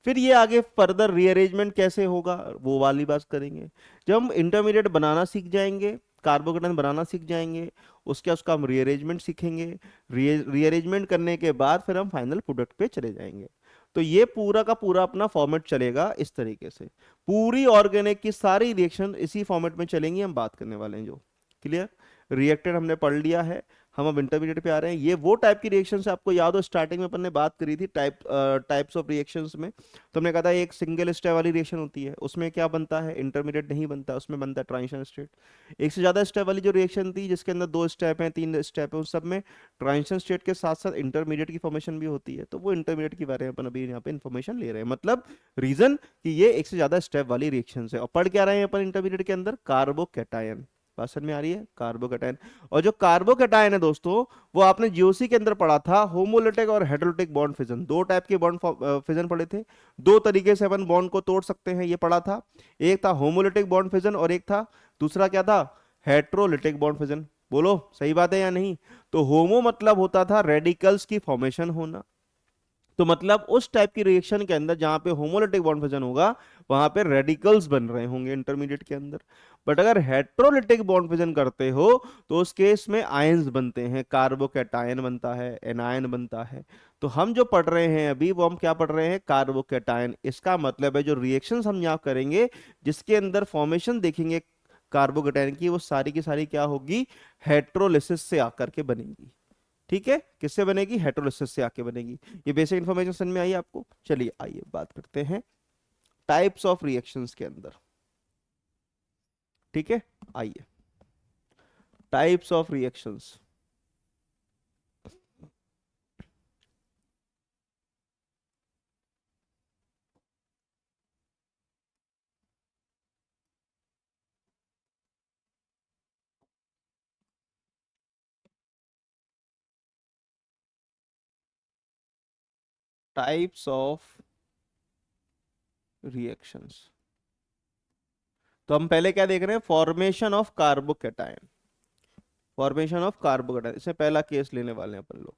फिर ये आगे फर्दर रीअरेंजमेंट कैसे होगा वो वाली बात करेंगे। जब हम इंटरमीडिएट बनाना सीख जाएंगे, कार्बोकेटाइन बनाना सीख जाएंगे, उसका हम रीअरेंजमेंट सीखेंगे। रीअरेंजमेंट करने के बाद फिर हम फाइनल प्रोडक्ट पे चले जाएंगे। तो ये पूरा का पूरा अपना फॉर्मेट चलेगा इस तरीके से। पूरी ऑर्गेनिक की सारी रिएक्शन इसी फॉर्मेट में चलेंगी, हम बात करने वाले हैं जो। क्लियर? रिएक्टेड हमने पढ़ लिया है, हम अब इंटरमीडिएट पे आ रहे हैं। ये वो टाइप की रिएक्शंस आपको याद हो स्टार्टिंग में अपन ने बात करी थी टाइप्स ऑफ रिएक्शंस में। तो हमने कहा था एक सिंगल स्टेप वाली रिएक्शन होती है, उसमें क्या बनता है, इंटरमीडिएट नहीं बनता, उसमें बनता है ट्रांजिशन स्टेट। एक से ज्यादा स्टेप वाली जो रिएक्शन थी जिसके अंदर 2 स्टेप हैं, 3 स्टेप है, उस सब में ट्रांजिशन स्टेट के साथ साथ इंटरमीडिएट की फॉर्मेशन भी होती है। तो वो इंटरमीडिएट के बारे में अपन अभी यहाँ पे इन्फॉर्मेशन ले रहे हैं, मतलब रीजन कि ये एक से ज्यादा स्टेप वाली रिएक्शन है। और पढ़ क्या रहे हैं अपन इंटरमीडिएट के अंदर, कार्बोकैटायन। बात समझ में आ रही है, कार्बोकैटायन। और जो कार्बोकैटायन है दोस्तों, वो आपने जीओसी के अंदर पढ़ा था, होमोलिटिक और हेटेरोलिटिक बॉन्ड फिजन, दो टाइप के बॉन्ड फिजन पढ़े थे। दो तरीके से अपन बॉन्ड को तोड़ सकते हैं ये पढ़ा था। एक था होमोलिटिक बॉन्ड फिजन और एक था, दूसरा क्या था, हेट्रोलिटिक बॉन्ड फिजन। बोलो सही बात है या नहीं? तो होमो मतलब होता था रेडिकल्स की फॉर्मेशन होना, तो मतलब उस टाइप की रिएक्शन के अंदर जहां पे होमोलिटिक बॉन्ड फिजन होगा वहां पे रेडिकल्स बन रहे होंगे इंटरमीडिएट के अंदर। बट अगर हेट्रोलिटिक बॉन्ड फिजन करते हो तो उस केस में आयंस बनते हैं, कार्बोकैटायन बनता है, एनायन बनता है। तो हम जो पढ़ रहे हैं अभी वो हम क्या पढ़ रहे हैं, कार्बोकैटायन। इसका मतलब है जो रिएक्शंस हम यहाँ करेंगे जिसके अंदर फॉर्मेशन देखेंगे कार्बोकैटायन की, वो सारी की सारी क्या होगी, हेट्रोलिसिस से आकर के बनेगी। ठीक है, किससे बनेगी, हेटेरोलिसिस से आके बनेगी। ये बेसिक इंफॉर्मेशन समझ में आई आपको? चलिए आइए बात करते हैं टाइप्स ऑफ रिएक्शंस के अंदर। ठीक है, आइए types of reactions. Types of reactions, तो हम पहले क्या देख रहे हैं, formation of carbocation. Formation of carbocation, इसमें पहला केस लेने वाले हैं अपन लोग।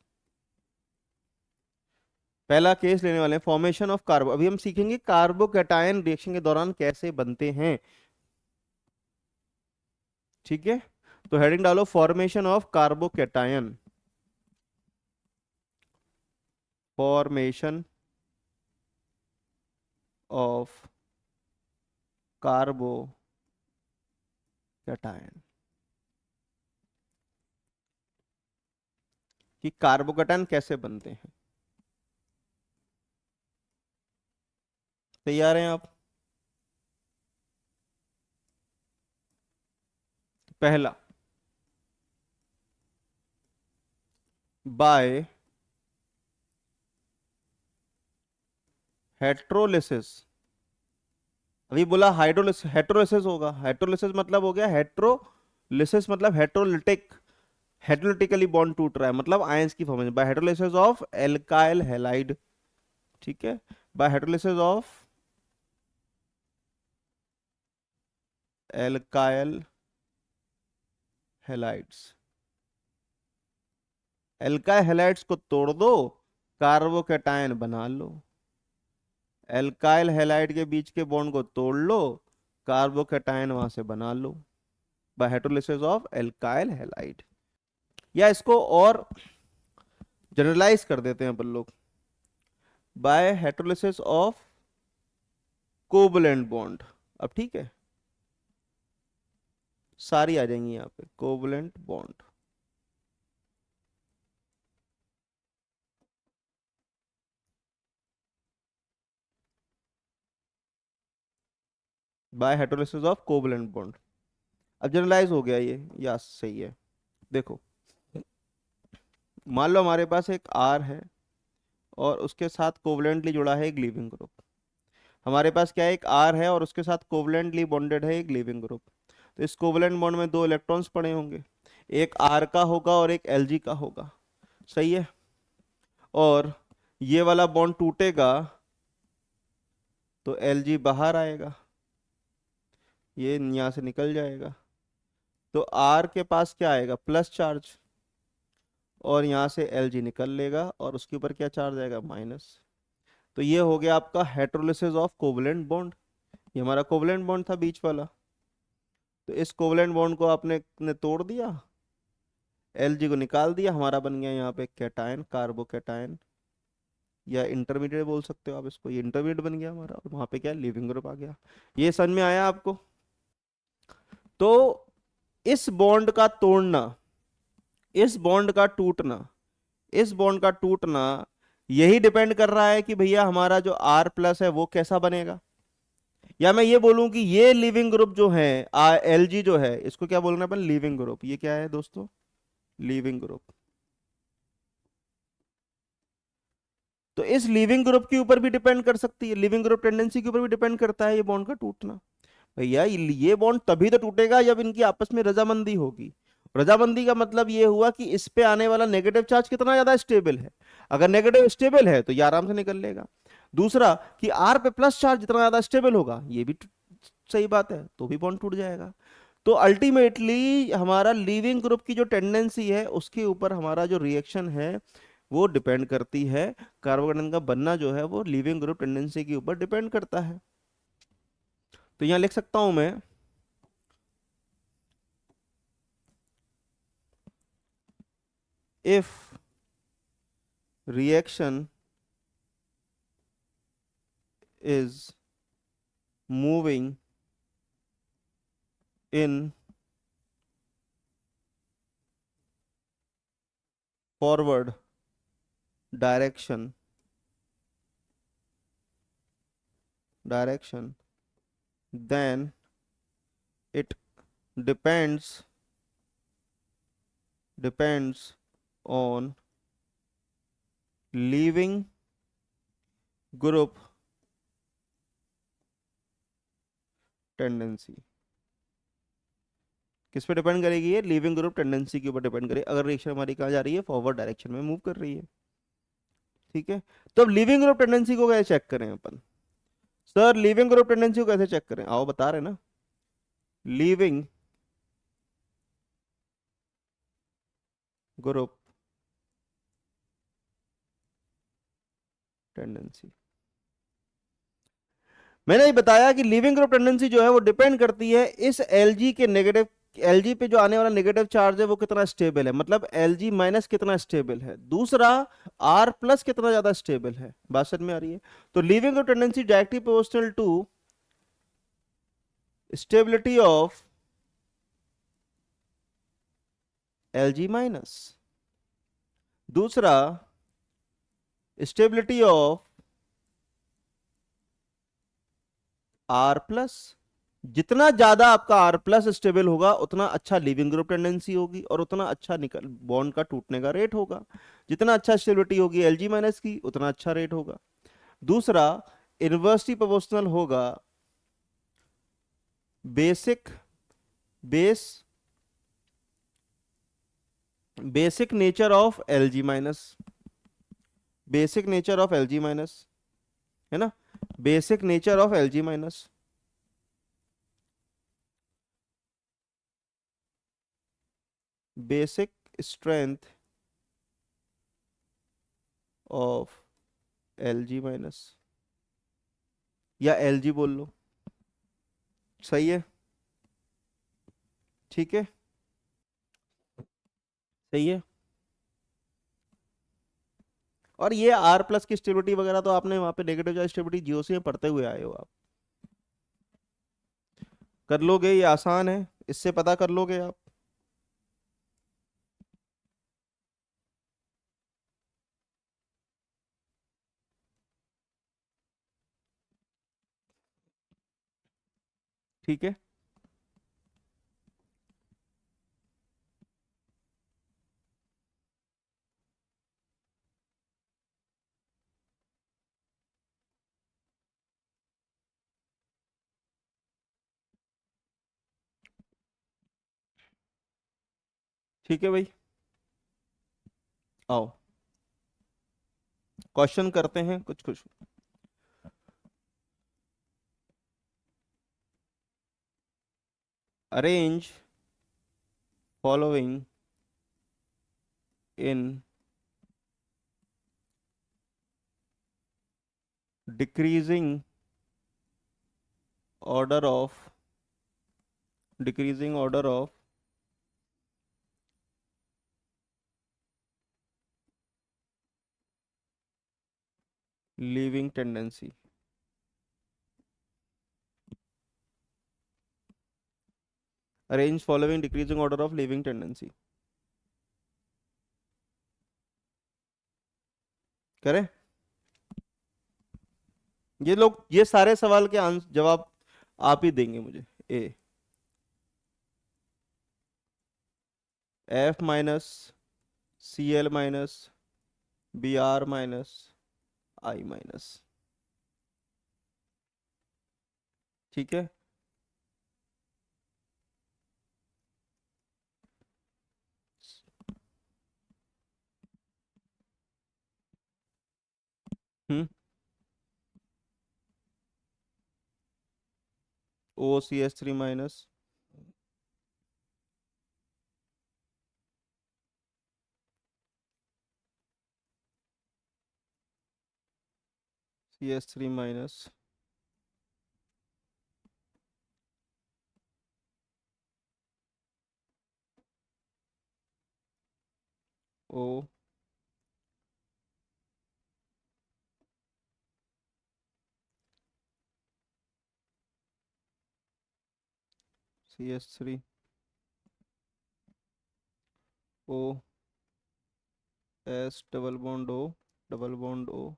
पहला केस लेने वाले हैं फॉर्मेशन ऑफ कार्बो। अभी हम सीखेंगे कार्बोकैटायन रिएक्शन के दौरान कैसे बनते हैं। ठीक है, तो हेडिंग डालो formation of carbocation. Formation of carbocation, कि कार्बोकैटायन कैसे बनते हैं। तैयार हैं आप? पहला, बाय हेट्रोलिसिस। अभी बोला हाइड्रोलिसिस, हेट्रोलिसिस होगा। हेट्रोलिसिस मतलब हो गया, हेट्रोलिसिस मतलब हेट्रोलिटिक, हेट्रोलिटिकली बॉन्ड टूट रहा है, मतलब आयंस की formation by heterolysis of alkyl halide. ठीक है, by heterolysis of alkyl halides. Alkyl halides को तोड़ दो, कार्बोकैटायन बना लो। एल्काइल हैलाइड के बीच के बॉन्ड को तोड़ लो, कार्बोकैटायन वहां से बना लो by hydrolysis of alkyl halide. या इसको और जनरलाइज कर देते हैं अपन लोग, by hydrolysis of covalent bond. अब ठीक है, सारी आ जाएंगी यहाँ पे, covalent bond by hydrolysis of covalent bond. अब जनरलाइज हो गया ये, यस सही है। देखो, मान लो हमारे पास एक आर है और उसके साथ कोवलेंटली जुड़ा है एक लीविंग ग्रुप। हमारे पास क्या है, एक आर है और उसके साथ कोवलेंटली बॉन्डेड है एक लीविंग ग्रुप। तो इस कोवलेंट बॉन्ड में दो इलेक्ट्रॉन्स पड़े होंगे, एक आर का होगा और एक एल जी का होगा। सही है। और ये वाला बॉन्ड टूटेगा तो एल जी बाहर आएगा, ये यहां से निकल जाएगा, तो आर के पास क्या आएगा, प्लस चार्ज, और यहां से एल जी निकल लेगा और उसके ऊपर क्या चार्ज आएगा, माइनस। तो ये हो गया आपका हेट्रोलिसिस ऑफ कोवलेंट बॉन्ड। ये हमारा कोवलेंट बॉन्ड था बीच वाला, तो इस कोवलेंट बॉन्ड को आपने ने तोड़ दिया, एल जी को निकाल दिया, हमारा बन गया यहाँ पे कैटायन, कार्बोकैटायन, या इंटरमीडिएट बोल सकते हो आप इसको, ये इंटरमीडिएट बन गया हमारा, और वहां पे क्या लिविंग ग्रुप आ गया। ये समझ में आया आपको? तो इस बॉन्ड का तोड़ना, इस बॉन्ड का टूटना, इस बॉन्ड का टूटना, यही डिपेंड कर रहा है कि भैया हमारा जो आर प्लस है वो कैसा बनेगा। या मैं ये बोलूं कि ये लिविंग ग्रुप जो है, एल जी जो है, इसको क्या बोलना है अपन, लिविंग ग्रुप। ये क्या है दोस्तों, लिविंग ग्रुप। तो इस लिविंग ग्रुप के ऊपर भी डिपेंड कर सकती है, लिविंग ग्रुप टेंडेंसी के ऊपर भी डिपेंड करता है ये बॉन्ड का टूटना। भैया ये बॉन्ड तभी तो टूटेगा जब इनकी आपस में रजामंदी होगी। रजामंदी का मतलब ये हुआ कि इस पे आने वाला नेगेटिव चार्ज कितना ज्यादा स्टेबल है। अगर नेगेटिव स्टेबल है तो ये आराम से निकल लेगा। दूसरा कि आर पे प्लस चार्ज जितना ज्यादा स्टेबल होगा, ये भी सही बात है, तो भी बॉन्ड टूट जाएगा। तो अल्टीमेटली हमारा लिविंग ग्रुप की जो टेंडेंसी है उसके ऊपर हमारा जो रिएक्शन है वो डिपेंड करती है। कार्बोकेटायन का बनना जो है वो लिविंग ग्रुप टेंडेंसी के ऊपर डिपेंड करता है। तो यहां लिख सकता हूं मैं, if reaction is moving in forward direction, then it depends on leaving group tendency. किस पे डिपेंड करेगी ये, लिविंग ग्रुप टेंडेंसी के ऊपर डिपेंड करेगी, अगर रिएक्शन हमारी कहाँ जा रही है, फॉरवर्ड डायरेक्शन में मूव कर रही है। ठीक है। तो अब लिविंग ग्रुप टेंडेंसी को कैसे चेक करें अपन, सर लिविंग ग्रुप टेंडेंसी को कैसे चेक करें, आओ बता रहे ना। लिविंग ग्रुप टेंडेंसी, मैंने ये बताया कि लिविंग ग्रुप टेंडेंसी जो है वो डिपेंड करती है इस एलजी के नेगेटिव, एलजी पे जो आने वाला नेगेटिव चार्ज है वो कितना स्टेबल है, मतलब एलजी माइनस कितना स्टेबल है, दूसरा आर प्लस कितना ज्यादा स्टेबल है। बात समझ में आ रही है? तो leaving group tendency directly proportional to stability of LG minus, दूसरा स्टेबिलिटी ऑफ आर प्लस। जितना ज्यादा आपका आर प्लस स्टेबल होगा उतना अच्छा लिविंग ग्रुप टेंडेंसी होगी और उतना अच्छा निकल बॉन्ड का टूटने का रेट होगा। जितना अच्छा स्टेबिलिटी होगी एलजी माइनस की उतना अच्छा रेट होगा। दूसरा इनवर्सली प्रोपोर्शनल होगा basic base basic nature of LG minus, basic nature of LG minus, है ना, basic nature of LG minus, basic strength of LG minus, या एलजी बोल लो। सही है? ठीक है, सही है। और ये आर प्लस की स्टेबिलिटी वगैरह तो आपने वहां पे नेगेटिव चार्ज स्टेबिलिटी जीओसी में पढ़ते हुए आए हो आप, कर लोगे, ये आसान है, इससे पता कर लोगे आप। ठीक है। ठीक है भाई, आओ क्वेश्चन करते हैं कुछ कुछ। Arrange following in decreasing order of, decreasing order of leaving tendency. Arrange following decreasing order of leaving tendency. करें? ये लोग ये सारे सवाल के आंसर जवाब आप ही देंगे मुझे। A, F minus C L minus B R minus I minus. ठीक है। हम्म। O C S three minus C S three minus O C S three O S double bond O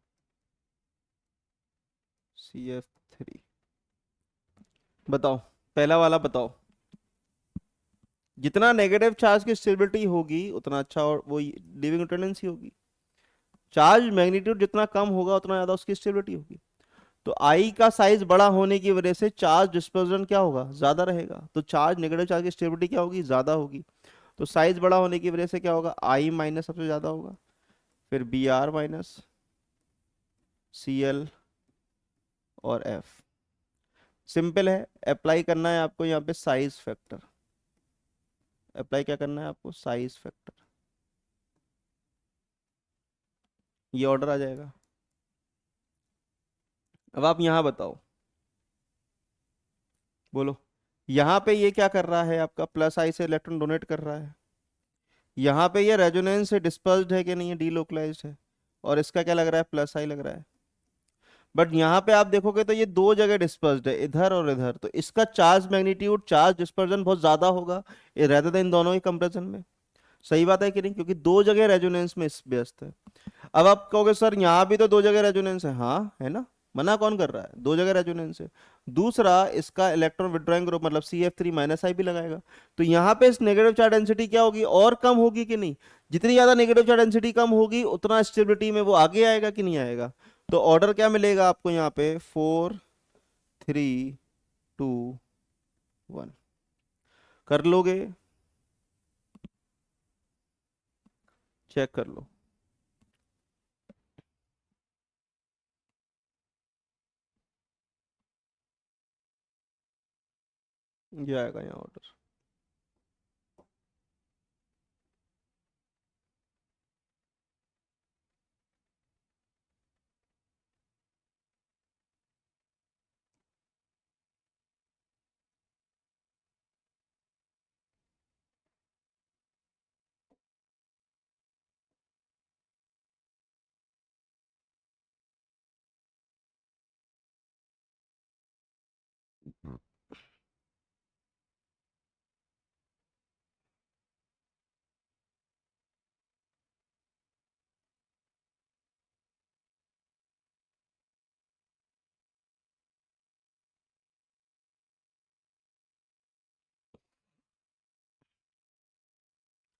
C F three. बताओ, पहला वाला बताओ। जितना negative charge की stability होगी उतना अच्छा, और वो लीविंग टेंडेंसी होगी। चार्ज मैग्नीट्यूड जितना कम होगा उतना ज्यादा उसकी स्टेबिलिटी होगी। तो आई का साइज बड़ा होने की वजह से चार्ज डिस्पर्जन क्या होगा, ज्यादा रहेगा। तो चार्ज नेगेटिव चार्ज की स्टेबिलिटी क्या होगी, ज्यादा होगी। तो साइज बड़ा होने की वजह से क्या होगा, आई माइनस सबसे ज्यादा होगा, फिर B R minus C L और एफ। सिंपल है, अप्लाई करना है आपको यहाँ पे साइज फैक्टर। अप्लाई क्या करना है आपको, साइज फैक्टर। ये ऑर्डर आ जाएगा। अब आप यहाँ बताओ, बोलो। यहाँ पे ये क्या कर रहा है, आपका प्लस आई से इलेक्ट्रॉन डोनेट कर रहा है। यहाँ पे ये रेजोनेंस से डिस्पर्स्ड है कि नहीं है, डीलोकलाइज्ड है। और इसका क्या लग रहा है, प्लस आई लग रहा है। बट यहाँ पे आप देखोगे तो ये दो जगह डिस्पर्स्ड है, इधर और इधर। तो इसका चार्ज मैग्नीट्यूड, चार्ज डिस्पर्जन बहुत ज्यादा होगा रेदर देन दोनों के कंपेरिजन में। सही बात है कि नहीं, क्योंकि दो जगह रेजोनेंस में व्यस्त है। अब आप कहोगे सर यहाँ भी तो दो जगह रेजोनेंस है। हाँ है ना, मना कौन कर रहा है, दो जगह रेजोनेंस है। दूसरा, इसका इलेक्ट्रॉन विड्रॉइंग ग्रुप मतलब सी एफ थ्री माइनस आई भी लगाएगा। तो यहाँ पे इस नेगेटिव चार्ज डेंसिटी क्या होगी, और कम होगी कि नहीं। जितनी ज्यादा नेगेटिव चार्ज डेंसिटी कम होगी उतना स्टेबिलिटी में वो आगे आएगा कि नहीं आएगा। तो ऑर्डर क्या मिलेगा आपको यहाँ पे, 4 3 2 1। कर लोगे, चेक कर लो। ये आएगा यहाँ ऑर्डर।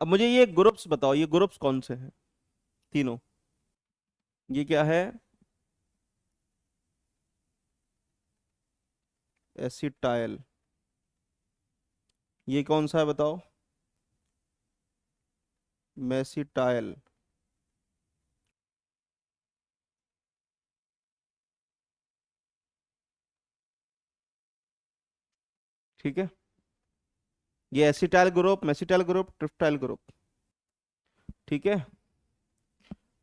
अब मुझे ये ग्रुप्स बताओ, ये ग्रुप्स कौन से हैं तीनों। ये क्या है, एसिटाइल। ये कौन सा है बताओ, मेसिटाइल। ठीक है, ये acetyl group, mesityl group, ट्रिप्टाइल group. ठीक है,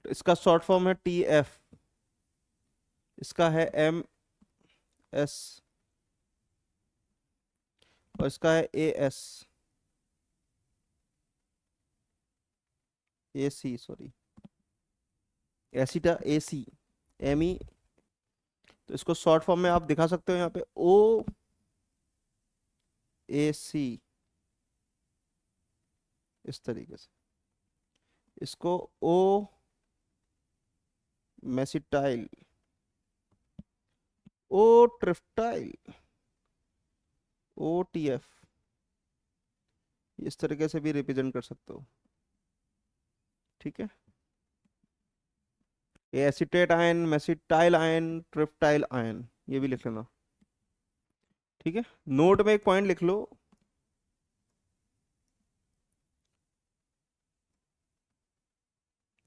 तो इसका शॉर्ट फॉर्म है TF, इसका है MS, और इसका है AS, AC sorry, AC, ME। तो इसको शॉर्ट फॉर्म में आप दिखा सकते हो यहाँ पे OAC, इस तरीके से। इसको O मेसिटाइल, O ट्रिप्टाइल, OTF, इस तरीके से भी रिप्रेजेंट कर सकते हो। ठीक है, ये acetate ion, mesityl ion, ट्रिप्टाइल ion, ये भी लिख लेना। ठीक है, नोट में एक पॉइंट लिख लो,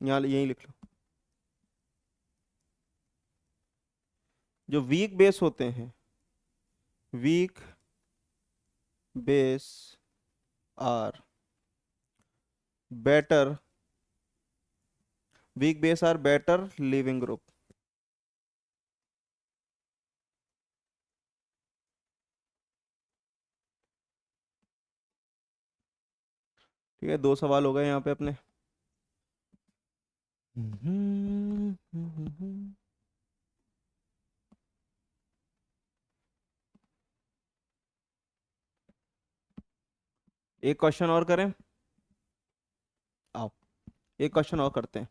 यहाँ यही लिख लो, जो वीक बेस होते हैं, weak base are better, weak base are better leaving group. ठीक है, दो सवाल हो गए यहाँ पे अपने। एक क्वेश्चन और करें, आओ एक क्वेश्चन और करते हैं।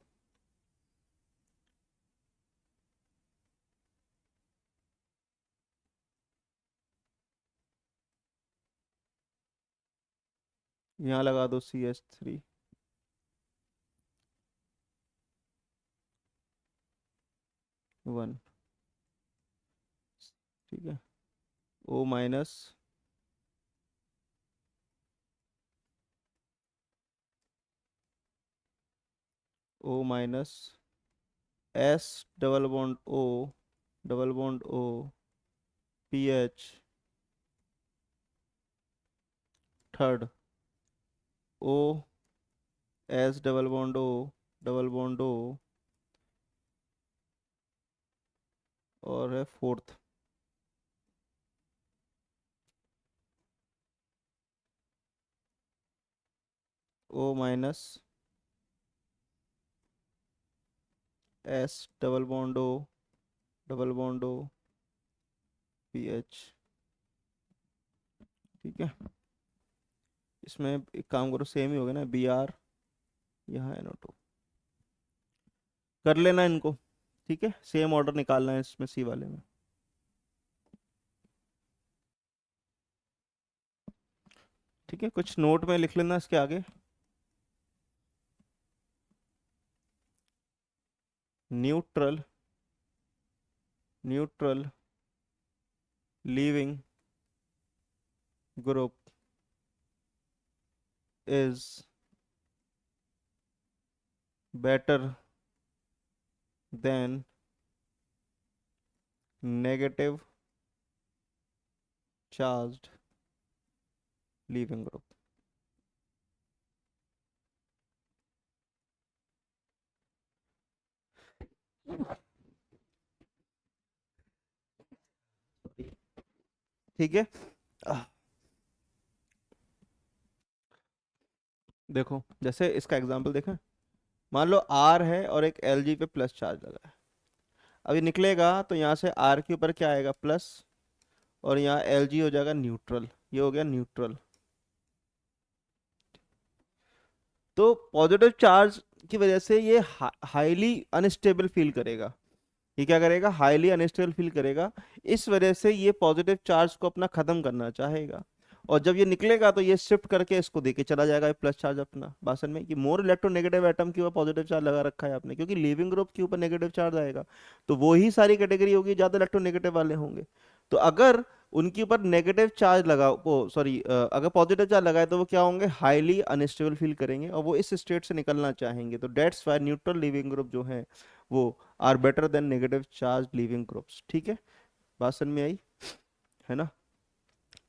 यहाँ लगा दो CH3 1। ठीक है, O minus, O minus, S double bond O, double bond O, PH third, O S double bond O, double bond O, और है fourth. O minus, S double bond O, double bond O, PH। ठीक है, इसमें एक काम करो, same ही हो गया ना, Br, यहाँ NO2, कर लेना इनको। ठीक है, सेम ऑर्डर निकालना है इसमें C वाले में। ठीक है, कुछ नोट में लिख लेना इसके आगे। Neutral, neutral leaving group is better than negative charged leaving group। ठीक है, आह, देखो जैसे इसका एग्जांपल देखा, मान लो R है और एक Lg पे प्लस चार्ज लगा है। अभी निकलेगा तो यहाँ से R के ऊपर क्या आएगा, प्लस, और यहाँ Lg हो जाएगा न्यूट्रल, ये हो गया न्यूट्रल। तो पॉजिटिव चार्ज की वजह से ये हाईली अनस्टेबल फील करेगा। ये क्या करेगा, हाईली अनस्टेबल फील करेगा। इस वजह से ये पॉजिटिव चार्ज को अपना खत्म करना चाहेगा, और जब ये निकलेगा तो ये शिफ्ट करके इसको देके चला जाएगा प्लस चार्ज अपना बासन में, कि मोर इलेक्ट्रोनेगेटिव एटम के ऊपर पॉजिटिव चार्ज लगा रखा है आपने, क्योंकि लिविंग ग्रुप के ऊपर नेगेटिव चार्ज आएगा, तो वो ही सारी कैटेगरी होगी ज्यादा इलेक्ट्रोनेगेटिव वाले होंगे। तो अगर उनके ऊपर नेगेटिव चार्ज लगा, वो सॉरी, अगर पॉजिटिव चार्ज लगाए तो वो क्या होंगे, हाईली अनस्टेबल फील करेंगे और वो इस स्टेट से निकलना चाहेंगे। तो that's why neutral leaving group जो है वो are better than negative charge leaving groups. ठीक है, बात समझ में आई है ना?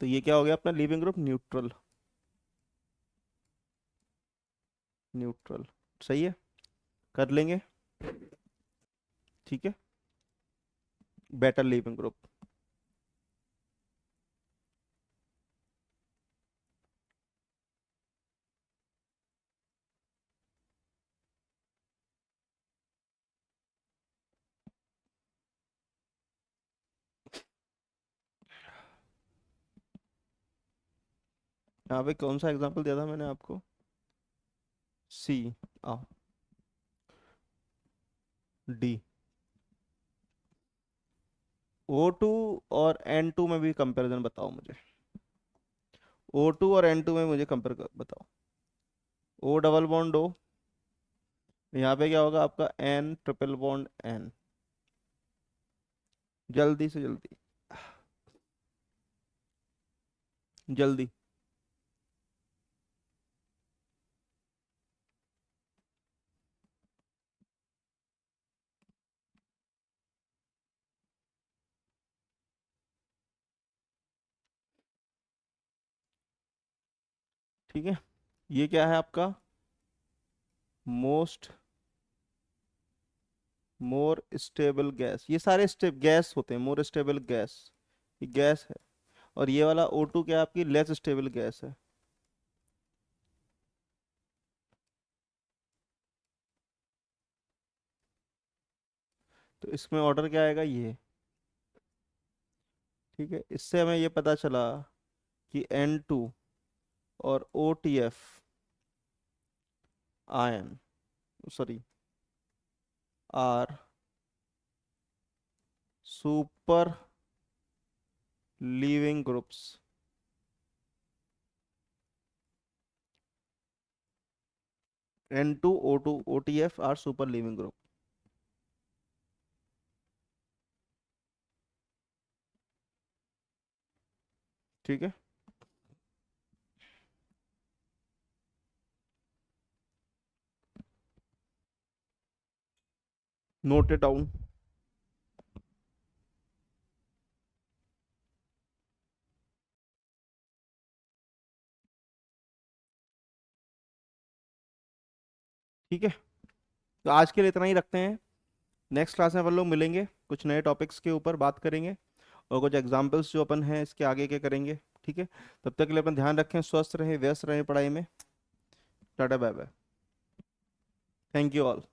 तो ये क्या हो गया अपना लीविंग ग्रुप, न्यूट्रल। न्यूट्रल सही है, कर लेंगे। ठीक है, बेटर लीविंग ग्रुप। यहाँ पे कौन सा एग्जांपल दिया था मैंने आपको? सी, आ, डी। O2 और N2 में भी कंपैरिजन बताओ मुझे। O2 और N2 में मुझे कंपेयर कर बताओ। O डबल बॉन्ड O, यहाँ पे क्या होगा आपका N ट्रिपल बॉन्ड N। जल्दी से जल्दी, जल्दी। ठीक है, ये क्या है आपका, मोस्ट मोर स्टेबल गैस। ये सारे स्टेप गैस होते हैं, मोर स्टेबल गैस, ये गैस है। और ये वाला O2 क्या है आपकी, लेस स्टेबल गैस है। तो इसमें ऑर्डर क्या आएगा, ये। ठीक है, इससे हमें ये पता चला कि N2 और OTF ion, sorry, are super leaving groups. N2O2 OTF are super leaving group. ठीक है, नोट इट डाउन। ठीक है, तो आज के लिए इतना ही रखते हैं। नेक्स्ट क्लास में अपन लोग मिलेंगे, कुछ नए टॉपिक्स के ऊपर बात करेंगे और कुछ एग्जाम्पल्स जो अपन हैं इसके आगे के करेंगे। ठीक है, तब तक के लिए अपन ध्यान रखें, स्वस्थ रहें, व्यस्त रहें पढ़ाई में। Tata bye bye. Thank you all.